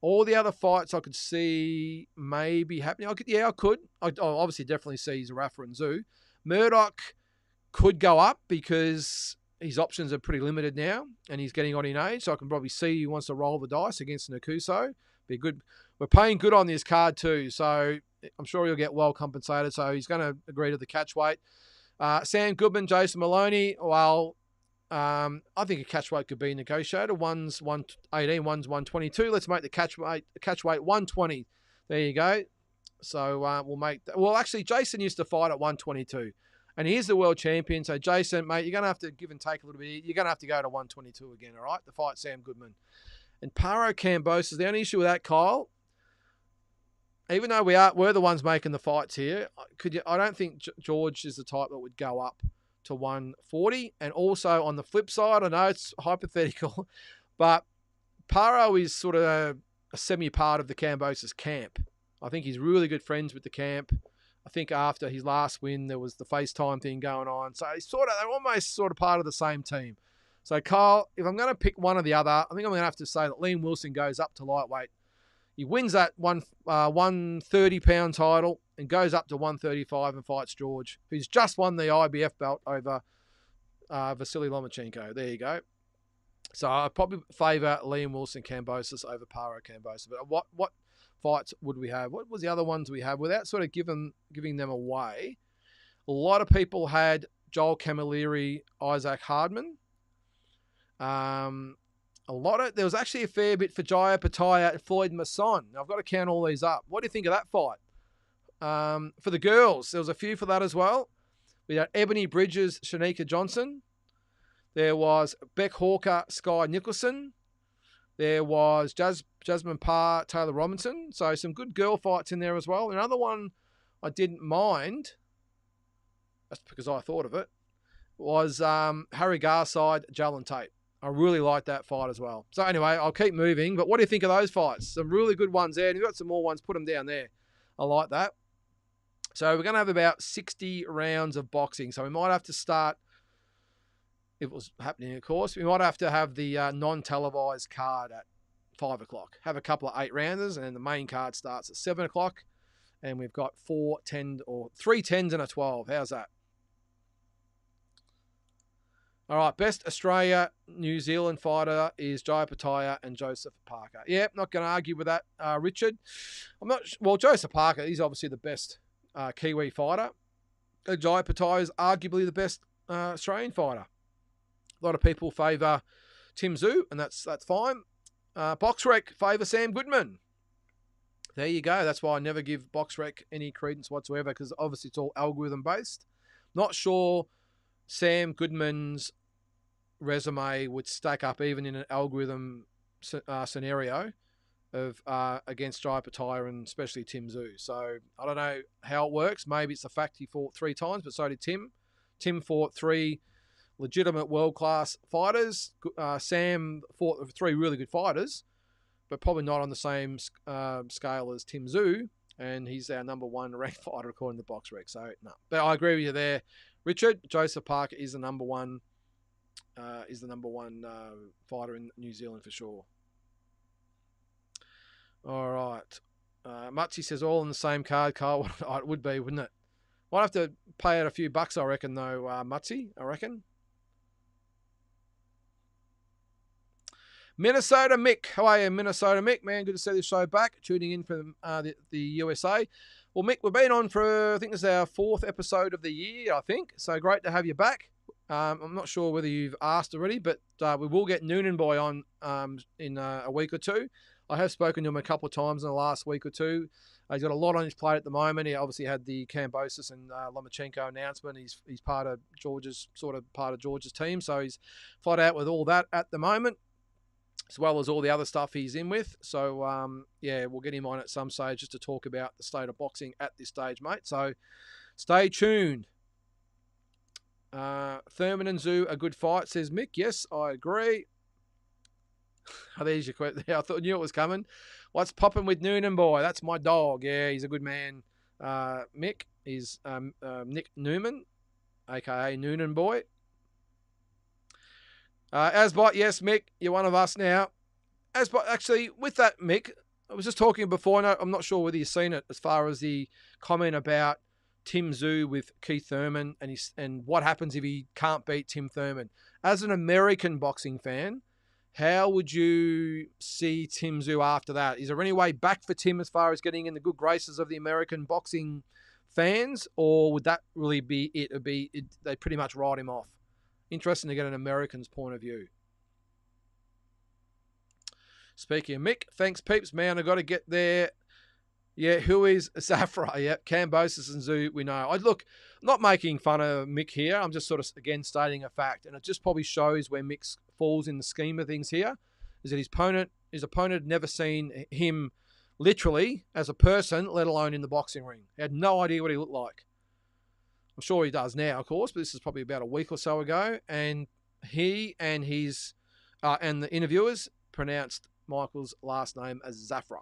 all the other fights I could see maybe happening. I could. I'd obviously definitely see Zerafa and Tszyu. Murdoch could go up because his options are pretty limited now, and he's getting on in age, so I can probably see he wants to roll the dice against Nakuso. Be good. We're paying good on this card too, so I'm sure he'll get well compensated. So he's going to agree to the catch weight. Sam Goodman, Jason Maloney. Well, I think a catch weight could be negotiated. One's 118, one's 122. Let's make the catch weight 120. There you go. So we'll make that. Well, actually, Jason used to fight at 122. And he's the world champion. So, Jason, mate, you're going to have to give and take a little bit. You're going to have to go to 122 again, all right, to fight Sam Goodman. And Paro Kambosos, the only issue with that, Kyle, even though we're the ones making the fights here, I don't think George is the type that would go up to 140. And also, on the flip side, I know it's hypothetical, but Paro is sort of a semi-part of the Kambosos camp. I think he's really good friends with the camp. I think after his last win, there was the FaceTime thing going on. So they're almost sort of part of the same team. So, Kyle, if I'm going to pick one or the other, I think I'm going to have to say that Liam Wilson goes up to lightweight. He wins that 130-pound title and goes up to 135 and fights George, who's just won the IBF belt over Vasily Lomachenko. There you go. So I'd probably favour Liam Wilson Kambosos over Paro Kambosos. But what fights would we have? What was the other ones we had? Without sort of giving them away, a lot of people had Joel Camilleri, Isaac Hardman. There was actually a fair bit for Jaya Pataya and Floyd Masson. Now, I've got to count all these up. What do you think of that fight? For the girls, there was a few for that as well. We had Ebony Bridges, Shanika Johnson. There was Beck Hawker, Sky Nicholson. There was Jasmine Parr, Taylor Robinson. So some good girl fights in there as well. Another one I didn't mind, that's because I thought of it, was Harry Garside, Jalen Tate. I really like that fight as well. So anyway, I'll keep moving. But what do you think of those fights? Some really good ones there. And you've got some more ones. Put them down there. I like that. So we're going to have about 60 rounds of boxing. So we might have to start, if it was happening, of course, we might have to have the non-televised card at 5 o'clock. Have a couple of 8-rounders, and then the main card starts at 7 o'clock. And we've got 3 10s and a 12. How's that? All right, best Australia, New Zealand fighter is Jaya Pataya and Joseph Parker. Yeah, not going to argue with that, Richard. Joseph Parker, he's obviously the best Kiwi fighter. Jaya Pataya is arguably the best Australian fighter. A lot of people favour Tim Tszyu, and that's fine. BoxRec favour Sam Goodman. There you go. That's why I never give BoxRec any credence whatsoever, because obviously it's all algorithm-based. Not sure Sam Goodman's resume would stack up even in an algorithm scenario of against Jaya Pataya and especially Tim Tszyu. So I don't know how it works. Maybe it's the fact he fought 3 times, but so did Tim. Tim fought 3 legitimate world-class fighters. Sam fought 3 really good fighters, but probably not on the same scale as Tim Tszyu, and he's our number 1 ranked fighter according to BoxRec. So no, but I agree with you there, Richard. Joseph Parker is the number 1. Fighter in New Zealand for sure. All right. Matias says all on the same card, Carl. It would be, wouldn't it? Might have to pay out a few bucks, I reckon, though, Mutsy, I reckon. Minnesota Mick. How are you, Minnesota Mick? Man, good to see this show back. Tuning in from the USA. Well, Mick, we've been on for, I think this is our 4th episode of the year, I think. So great to have you back. I'm not sure whether you've asked already, but we will get Noonan Boy on in a week or two. I have spoken to him a couple of times in the last week or two. He's got a lot on his plate at the moment. He obviously had the Kambosos and Lomachenko announcement. He's part of George's team, so he's flat out with all that at the moment, as well as all the other stuff he's in with. So, yeah, we'll get him on at some stage just to talk about the state of boxing at this stage, mate. So stay tuned. Thurman and Tszyu, a good fight, says Mick. Yes, I agree. Oh, there's your question. I knew it was coming. What's popping with Noonan Boy? That's my dog. Yeah, he's a good man. Mick is Nick Newman, a.k.a. Noonan Boy. Asbot, yes, Mick, you're one of us now. Asbot, actually, with that, Mick, I was just talking before, I'm not sure whether you've seen it, as far as the comment about Tim Tszyu with Keith Thurman and what happens if he can't beat Tim Thurman. As an American boxing fan, how would you see Tim Tszyu after that? Is there any way back for Tim as far as getting in the good graces of the American boxing fans, or would that really be it? They pretty much write him off. Interesting to get an American's point of view. Speaking of Mick, thanks, peeps. Man, I've got to get there. Yeah, who is Zafra? Yeah, Kambosos and Tszyu, we know. Look, I'm not making fun of Mick here. I'm just sort of, again, stating a fact. And it just probably shows where Mick falls in the scheme of things here, is that his opponent had never seen him literally as a person, let alone in the boxing ring. He had no idea what he looked like. I'm sure he does now, of course, but this is probably about a week or so ago. And he and his and the interviewers pronounced Michael's last name as Zafra.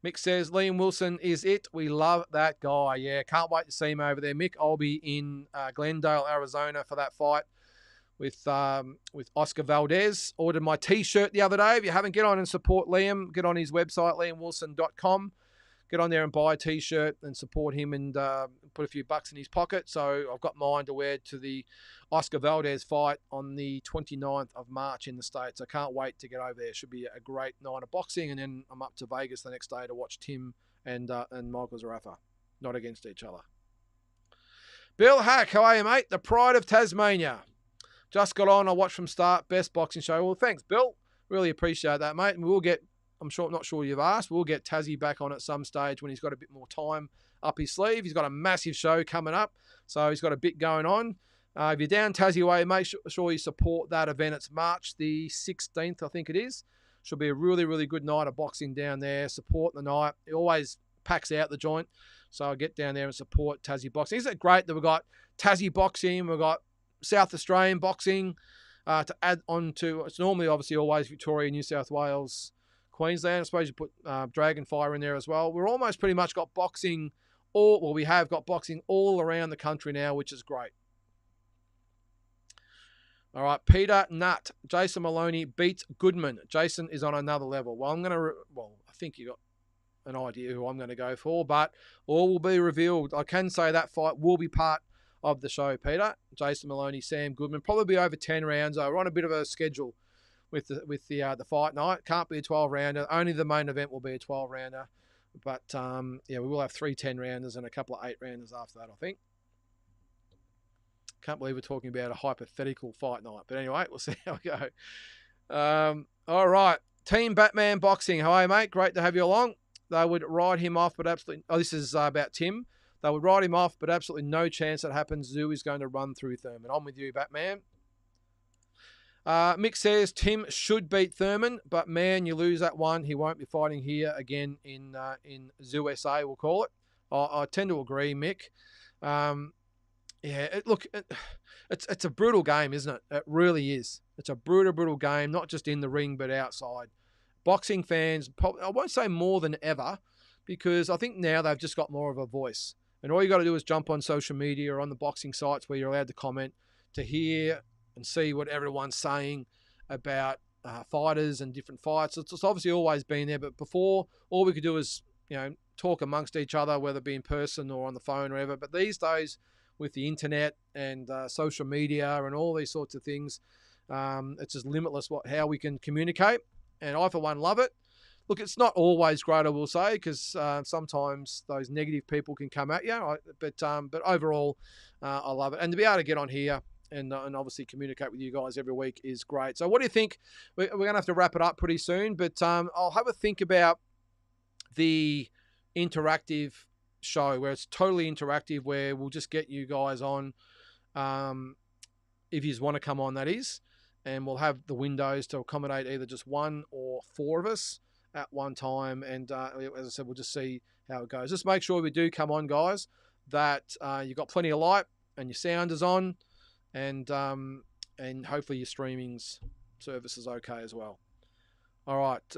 Mick says, Liam Wilson is it. We love that guy. Yeah, can't wait to see him over there. Mick, I'll be in Glendale, Arizona for that fight with Oscar Valdez. Ordered my T-shirt the other day. If you haven't, get on and support Liam. Get on his website, liamwilson.com. Get on there and buy a T-shirt and support him and put a few bucks in his pocket. So I've got mine to wear to the Oscar Valdez fight on the 29th of March in the States. I can't wait to get over there. Should be a great night of boxing. And then I'm up to Vegas the next day to watch Tim and Michael Zarafa, not against each other. Bill Hack, how are you, mate? The pride of Tasmania. Just got on. I watched from start. Best boxing show. Well, thanks, Bill. Really appreciate that, mate. And we'll get... I'm not sure you've asked. We'll get Tazzy back on at some stage when he's got a bit more time up his sleeve. He's got a massive show coming up, so he's got a bit going on. If you're down Tazzy way, make sure you support that event. It's March the 16th, I think it is. Should be a really, really good night of boxing down there. Support the night. It always packs out the joint, so I'll get down there and support Tassie boxing. Isn't it great that we've got Tassie boxing, we've got South Australian boxing to add on to? It's normally, obviously, always Victoria, New South Wales, Queensland. I suppose you put Dragonfire in there as well. We're almost pretty much got boxing we have got boxing all around the country now, which is great. All right, Peter Nutt. Jason Maloney beats Goodman. Jason is on another level. Well, I think you got an idea who I'm going to go for, but all will be revealed. I can say that fight will be part of the show, Peter. Jason Maloney, Sam Goodman. Probably be over 10 rounds. We're on a bit of a schedule with the fight night. Can't be a 12-rounder. Only the main event will be a 12-rounder. But, yeah, we will have 3 10-rounders and a couple of 8-rounders after that, I think. Can't believe we're talking about a hypothetical fight night. But anyway, we'll see how we go. All right. Team Batman Boxing. Hi, mate. Great to have you along. They would write him off, but absolutely... Oh, this is about Tim. They would write him off, but absolutely no chance that happens. Tszyu is going to run through Thurman. I'm with you, Batman. Mick says Tim should beat Thurman, but man, you lose that one. He won't be fighting here again in USA, we'll call it. I tend to agree, Mick. Yeah, it's a brutal game, isn't it? It really is. It's a brutal game, not just in the ring, but outside. Boxing fans, I won't say more than ever, because I think now they've just got more of a voice. And all you got to do is jump on social media or on the boxing sites where you're allowed to comment to hear and see what everyone's saying about fighters and different fights. It's obviously always been there, but before, all we could do is, talk amongst each other, whether it be in person or on the phone or whatever. But these days, with the internet and social media and all these sorts of things, it's just limitless how we can communicate. And I, for one, love it. Look, it's not always great, I will say, because sometimes those negative people can come at you. But overall, I love it. And to be able to get on here and obviously communicate with you guys every week is great. So what do you think? We're going to have to wrap it up pretty soon, but I'll have a think about the interactive show where it's totally interactive, where we'll just get you guys on if you want to come on, that is, and we'll have the windows to accommodate either just one or four of us at one time. And as I said, we'll just see how it goes. Just make sure we do come on, guys, that you've got plenty of light and your sound is on, and hopefully your streaming service is okay as well. All right,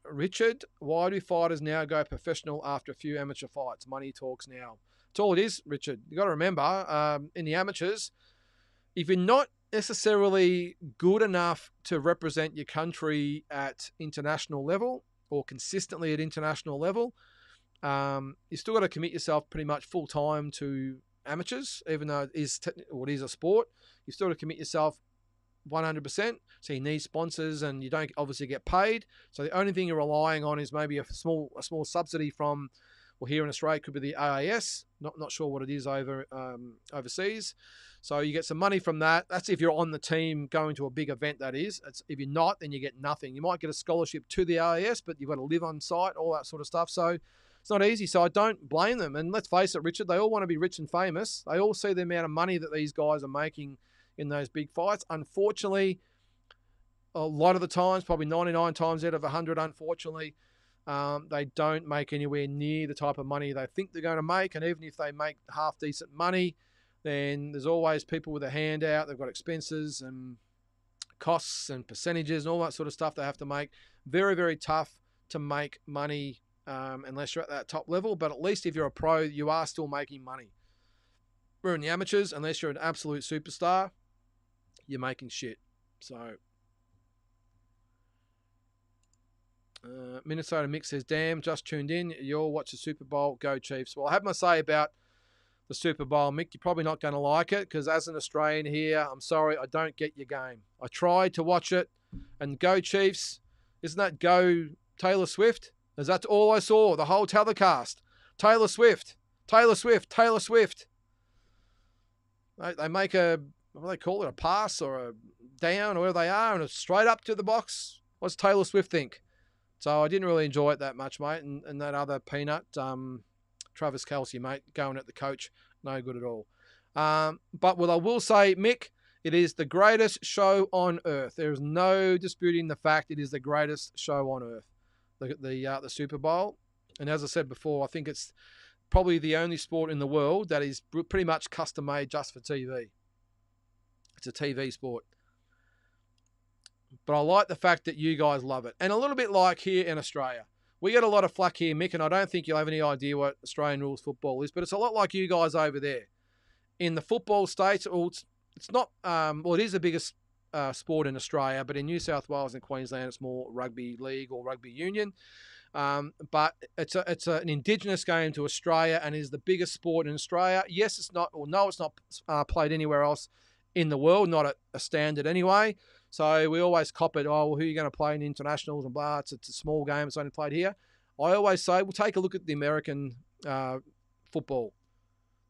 Richard, why do fighters now go professional after a few amateur fights? Money talks now. That's all it is, Richard. You got to remember, in the amateurs, if you're not necessarily good enough to represent your country at international level or consistently at international level, you still got to commit yourself pretty much full time to amateurs, even though it is a sport. You still got to commit yourself 100%. So you need sponsors, and you don't obviously get paid. So the only thing you're relying on is maybe a small subsidy from, well, here in Australia it could be the AAS. Not sure what it is overseas. So you get some money from that. That's if you're on the team going to a big event, that is. If you're not, then you get nothing. You might get a scholarship to the AAS, but you've got to live on site, all that sort of stuff. So it's not easy. So I don't blame them. And let's face it, Richard, they all want to be rich and famous. They all see the amount of money that these guys are making in those big fights. Unfortunately, a lot of the times, probably 99 times out of 100, unfortunately, they don't make anywhere near the type of money they think they're going to make. And even if they make half decent money, then there's always people with a hand out. They've got expenses and costs and percentages and all that sort of stuff they have to make. Very, very tough to make money unless you're at that top level. But at least if you're a pro, you are still making money. We're in the amateurs, unless you're an absolute superstar, you're making shit. So Minnesota Mix says, damn, just tuned in. You'll watch the Super Bowl. Go Chiefs. Well, I have my say about the Super Bowl, Mick. You're probably not going to like it, because as an Australian here, I'm sorry, I don't get your game. I tried to watch it, and go Chiefs. Isn't that go Taylor Swift? Is that all I saw? The whole telecast. Taylor Swift. Taylor Swift. Taylor Swift. They make what do they call it? A pass or a down or wherever they are, and it's straight up to the box. What's Taylor Swift think? So I didn't really enjoy it that much, mate. And that other peanut, Travis Kelce, mate, going at the coach, no good at all. But what I will say, Mick, it is the greatest show on earth. There is no disputing the fact it is the greatest show on earth, the Super Bowl. And as I said before, I think it's probably the only sport in the world that is pretty much custom made just for TV. It's a TV sport. But I like the fact that you guys love it. And a little bit like here in Australia. We get a lot of flack here, Mick, and I don't think you'll have any idea what Australian rules football is, but it's a lot like you guys over there. In the football states, it's not, well, it is the biggest sport in Australia, but in New South Wales and Queensland, it's more rugby league or rugby union. But it's an Indigenous game to Australia, and is the biggest sport in Australia. Yes, it's not, or no, it's not played anywhere else in the world, not at a standard anyway. So we always cop it, oh, well, who are you going to play in internationals and blah, it's a small game, it's only played here. I always say, we'll take a look at the American football.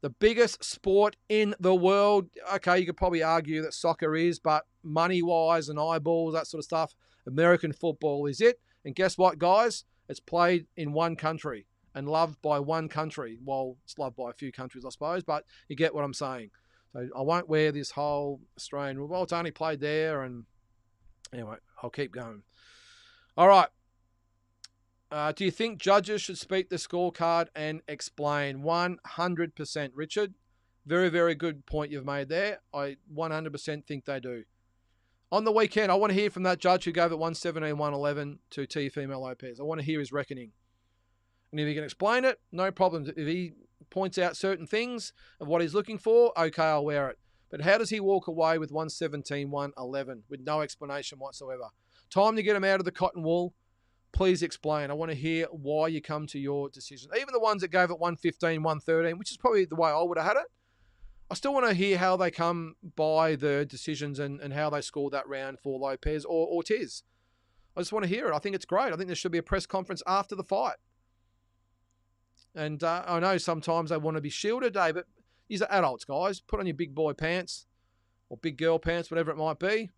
The biggest sport in the world. Okay, you could probably argue that soccer is, but money-wise and eyeballs, that sort of stuff, American football is it. And guess what, guys? It's played in one country and loved by one country. Well, it's loved by a few countries, I suppose, but you get what I'm saying. So I won't wear this whole Australian rule. Well, it's only played there, and anyway, I'll keep going. All right. Do you think judges should speak the scorecard and explain? 100%, Richard. Very, very good point you've made there. I 100% think they do. On the weekend, I want to hear from that judge who gave it 117, 111 to Teofimo Lopez. I want to hear his reckoning. And if he can explain it, no problem. If he points out certain things of what he's looking for, okay, I'll wear it. But how does he walk away with 117, 111 with no explanation whatsoever? Time to get him out of the cotton wool. please explain. I want to hear why you come to your decision. Even the ones that gave it 115, 113, which is probably the way I would have had it. I still want to hear how they come by the decisions and how they scored that round for Lopez or Ortiz. I just want to hear it. I think it's great. I think there should be a press conference after the fight. And I know sometimes they want to be shielded, but these are adults, guys. Put on your big boy pants or big girl pants, whatever it might be.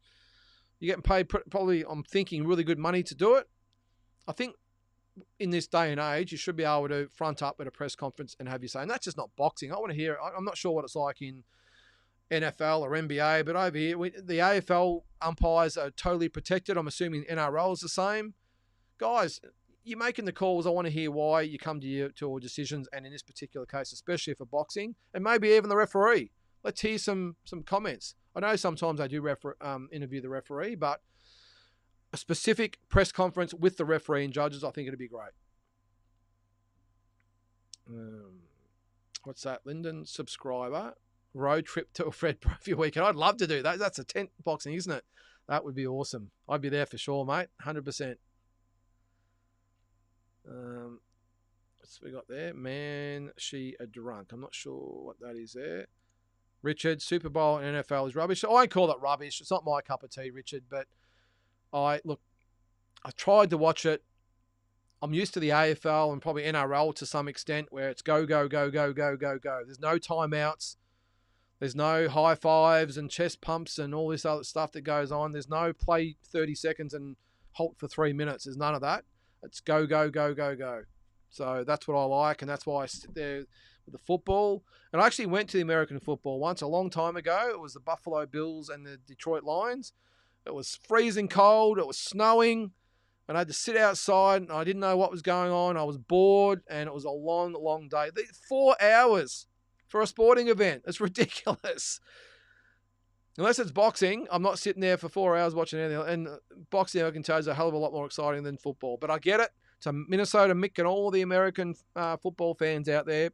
You're getting paid probably, I'm thinking, really good money to do it. I think in this day and age, you should be able to front up at a press conference and have you say, and that's just not boxing. I want to hear it. I'm not sure what it's like in NFL or NBA, but over here, the AFL umpires are totally protected. I'm assuming NRL is the same. Guys, you're making the calls. I want to hear why you come to your decisions, and in this particular case, especially for boxing, and maybe even the referee. Let's hear some comments. I know sometimes I do interview the referee, but a specific press conference with the referee and judges, I think it'd be great. What's that? Lynden subscriber. Road trip to a Fred Brophy weekend. I'd love to do that. That's a tent boxing, isn't it? That would be awesome. I'd be there for sure, mate. 100%. What's we got there? Man, she a drunk. I'm not sure what that is there. Richard, Super Bowl and NFL is rubbish. I call it rubbish. It's not my cup of tea, Richard, but I tried to watch it. I'm used to the AFL and probably NRL to some extent where it's go, go, go, go, go, go, go. There's no timeouts. There's no high fives and chest pumps and all this other stuff that goes on. There's no play 30 seconds and halt for 3 minutes. There's none of that. It's go, go, go, go, go. So that's what I like, and that's why I sit there with the football. And I actually went to the American football once a long time ago. It was the Buffalo Bills and the Detroit Lions. It was freezing cold. It was snowing. And I had to sit outside, and I didn't know what was going on. I was bored, and it was a long, long day. 4 hours for a sporting event. It's ridiculous. Unless it's boxing, I'm not sitting there for 4 hours watching anything. And boxing, I can tell, is a hell of a lot more exciting than football. But I get it. To Minnesota Mick and all the American football fans out there,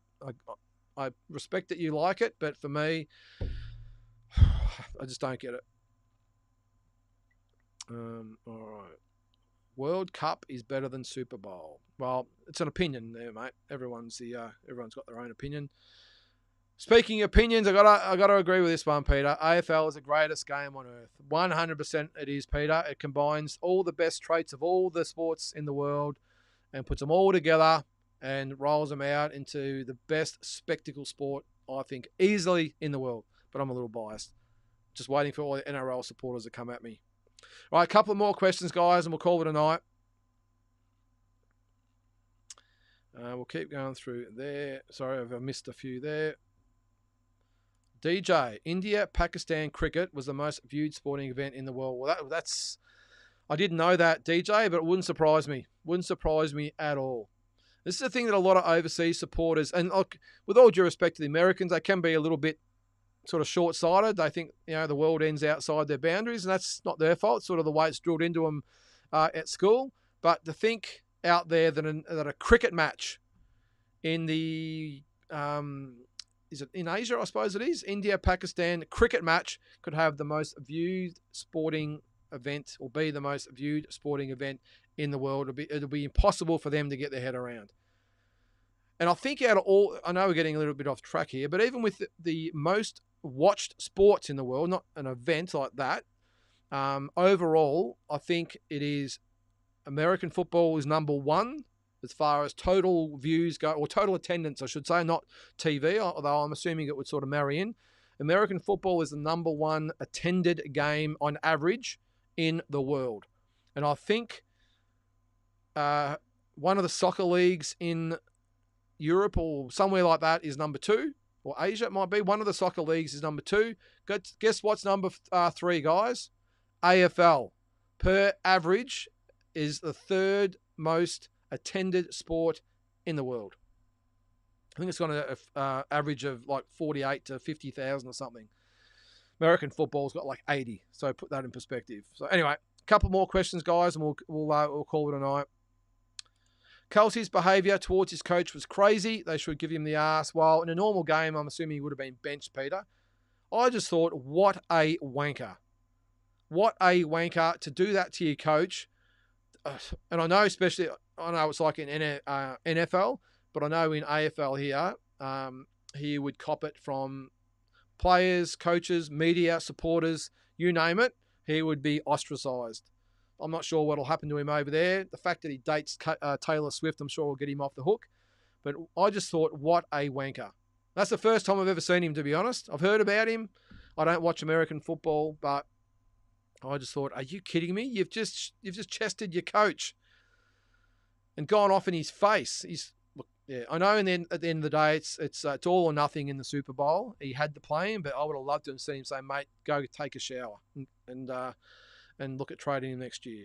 I respect that you like it. But for me, I just don't get it. All right. World Cup is better than Super Bowl. Well, it's an opinion there, mate. Everyone's got their own opinion. Speaking of opinions, I gotta agree with this one, Peter. AFL is the greatest game on earth. 100% it is, Peter. It combines all the best traits of all the sports in the world and puts them all together and rolls them out into the best spectacle sport, I think, easily in the world. But I'm a little biased. Just waiting for all the NRL supporters to come at me. All right, a couple of more questions, guys, and we'll call it a night. We'll keep going through there. Sorry, I've missed a few there. DJ, India-Pakistan cricket was the most viewed sporting event in the world. Well, that's... I didn't know that, DJ, but it wouldn't surprise me. Wouldn't surprise me at all. This is the thing that a lot of overseas supporters, and look, with all due respect to the Americans, they can be a little bit sort of short-sighted. They think, the world ends outside their boundaries, and that's not their fault. It's sort of the way it's drilled into them at school. But to think out there that a cricket match in the... is it in Asia, I suppose it is? India-Pakistan cricket match could have the most viewed sporting event, or be the most viewed sporting event in the world. It'll be impossible for them to get their head around. And I think out of all, I know we're getting a little bit off track here, but even with the most watched sports in the world, not an event like that, overall, I think it is American football is number one as far as total views go, or total attendance, I should say, not TV, although I'm assuming it would sort of marry in. American football is the number one attended game on average in the world. And I think one of the soccer leagues in Europe or somewhere like that is number 2, or Asia it might be. One of the soccer leagues is number 2. Guess what's number 3, guys? AFL. Per average is the 3rd most attended sport in the world. I think it's got an average of like 48 to 50,000 or something. American football's got like 80. So put that in perspective. So anyway, a couple more questions, guys, and we'll call it a night. Kelsey's behaviour towards his coach was crazy. They should give him the arse. Well, in a normal game, I'm assuming he would have been benched, Peter. I just thought, what a wanker. What a wanker to do that to your coach. and I know especially, I know it's like in NFL, but I know in AFL here, he would cop it from players, coaches, media, supporters, you name it. He would be ostracised. I'm not sure what will happen to him over there. The fact that he dates Taylor Swift, I'm sure will get him off the hook. But I just thought, what a wanker. That's the first time I've ever seen him, to be honest. I've heard about him. I don't watch American football, but I just thought, are you kidding me? You've just chested your coach and gone off in his face. Yeah, I know. And then at the end of the day, it's all or nothing in the Super Bowl. He had to play him, but I would have loved to have seen him say, "Mate, go take a shower and look at trading him next year."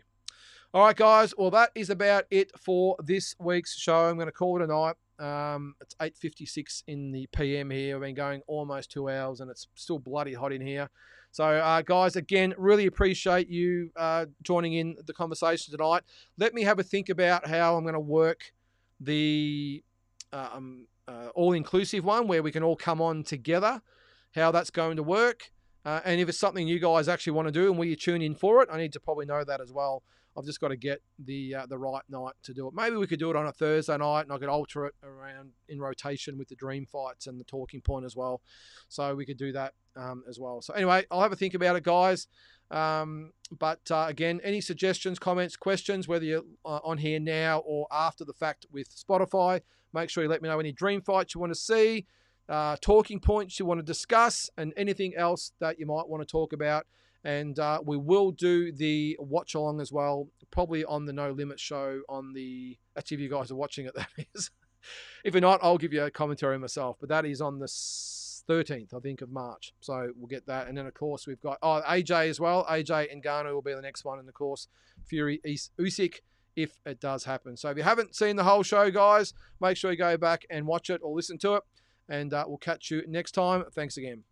All right, guys. Well, that is about it for this week's show. I'm going to call it a night. It's 8:56 in the PM here. We've been going almost 2 hours, and it's still bloody hot in here. So, guys, again, really appreciate you joining in the conversation tonight. Let me have a think about how I'm going to work the all-inclusive one where we can all come on together, how that's going to work. And if it's something you guys actually want to do and will you tune in for it, I need to probably know that as well. I've just got to get the right night to do it. Maybe we could do it on a Thursday night and I could alter it around in rotation with the dream fights and the talking point as well. So we could do that as well. So anyway, I'll have a think about it, guys. But again, any suggestions, comments, questions, whether you're on here now or after the fact with Spotify, make sure you let me know any dream fights you want to see, talking points you want to discuss, and anything else that you might want to talk about. And we will do the watch along as well, probably on the No Limit show on the, actually if you guys are watching it, that is. If you're not, I'll give you a commentary myself, but that is on the 13th, I think, of March. So we'll get that. And then, of course, we've got AJ as well. AJ and Ngannou will be the next one. And, of course, Fury Usyk, if it does happen. So if you haven't seen the whole show, guys, make sure you go back and watch it or listen to it. And we'll catch you next time. Thanks again.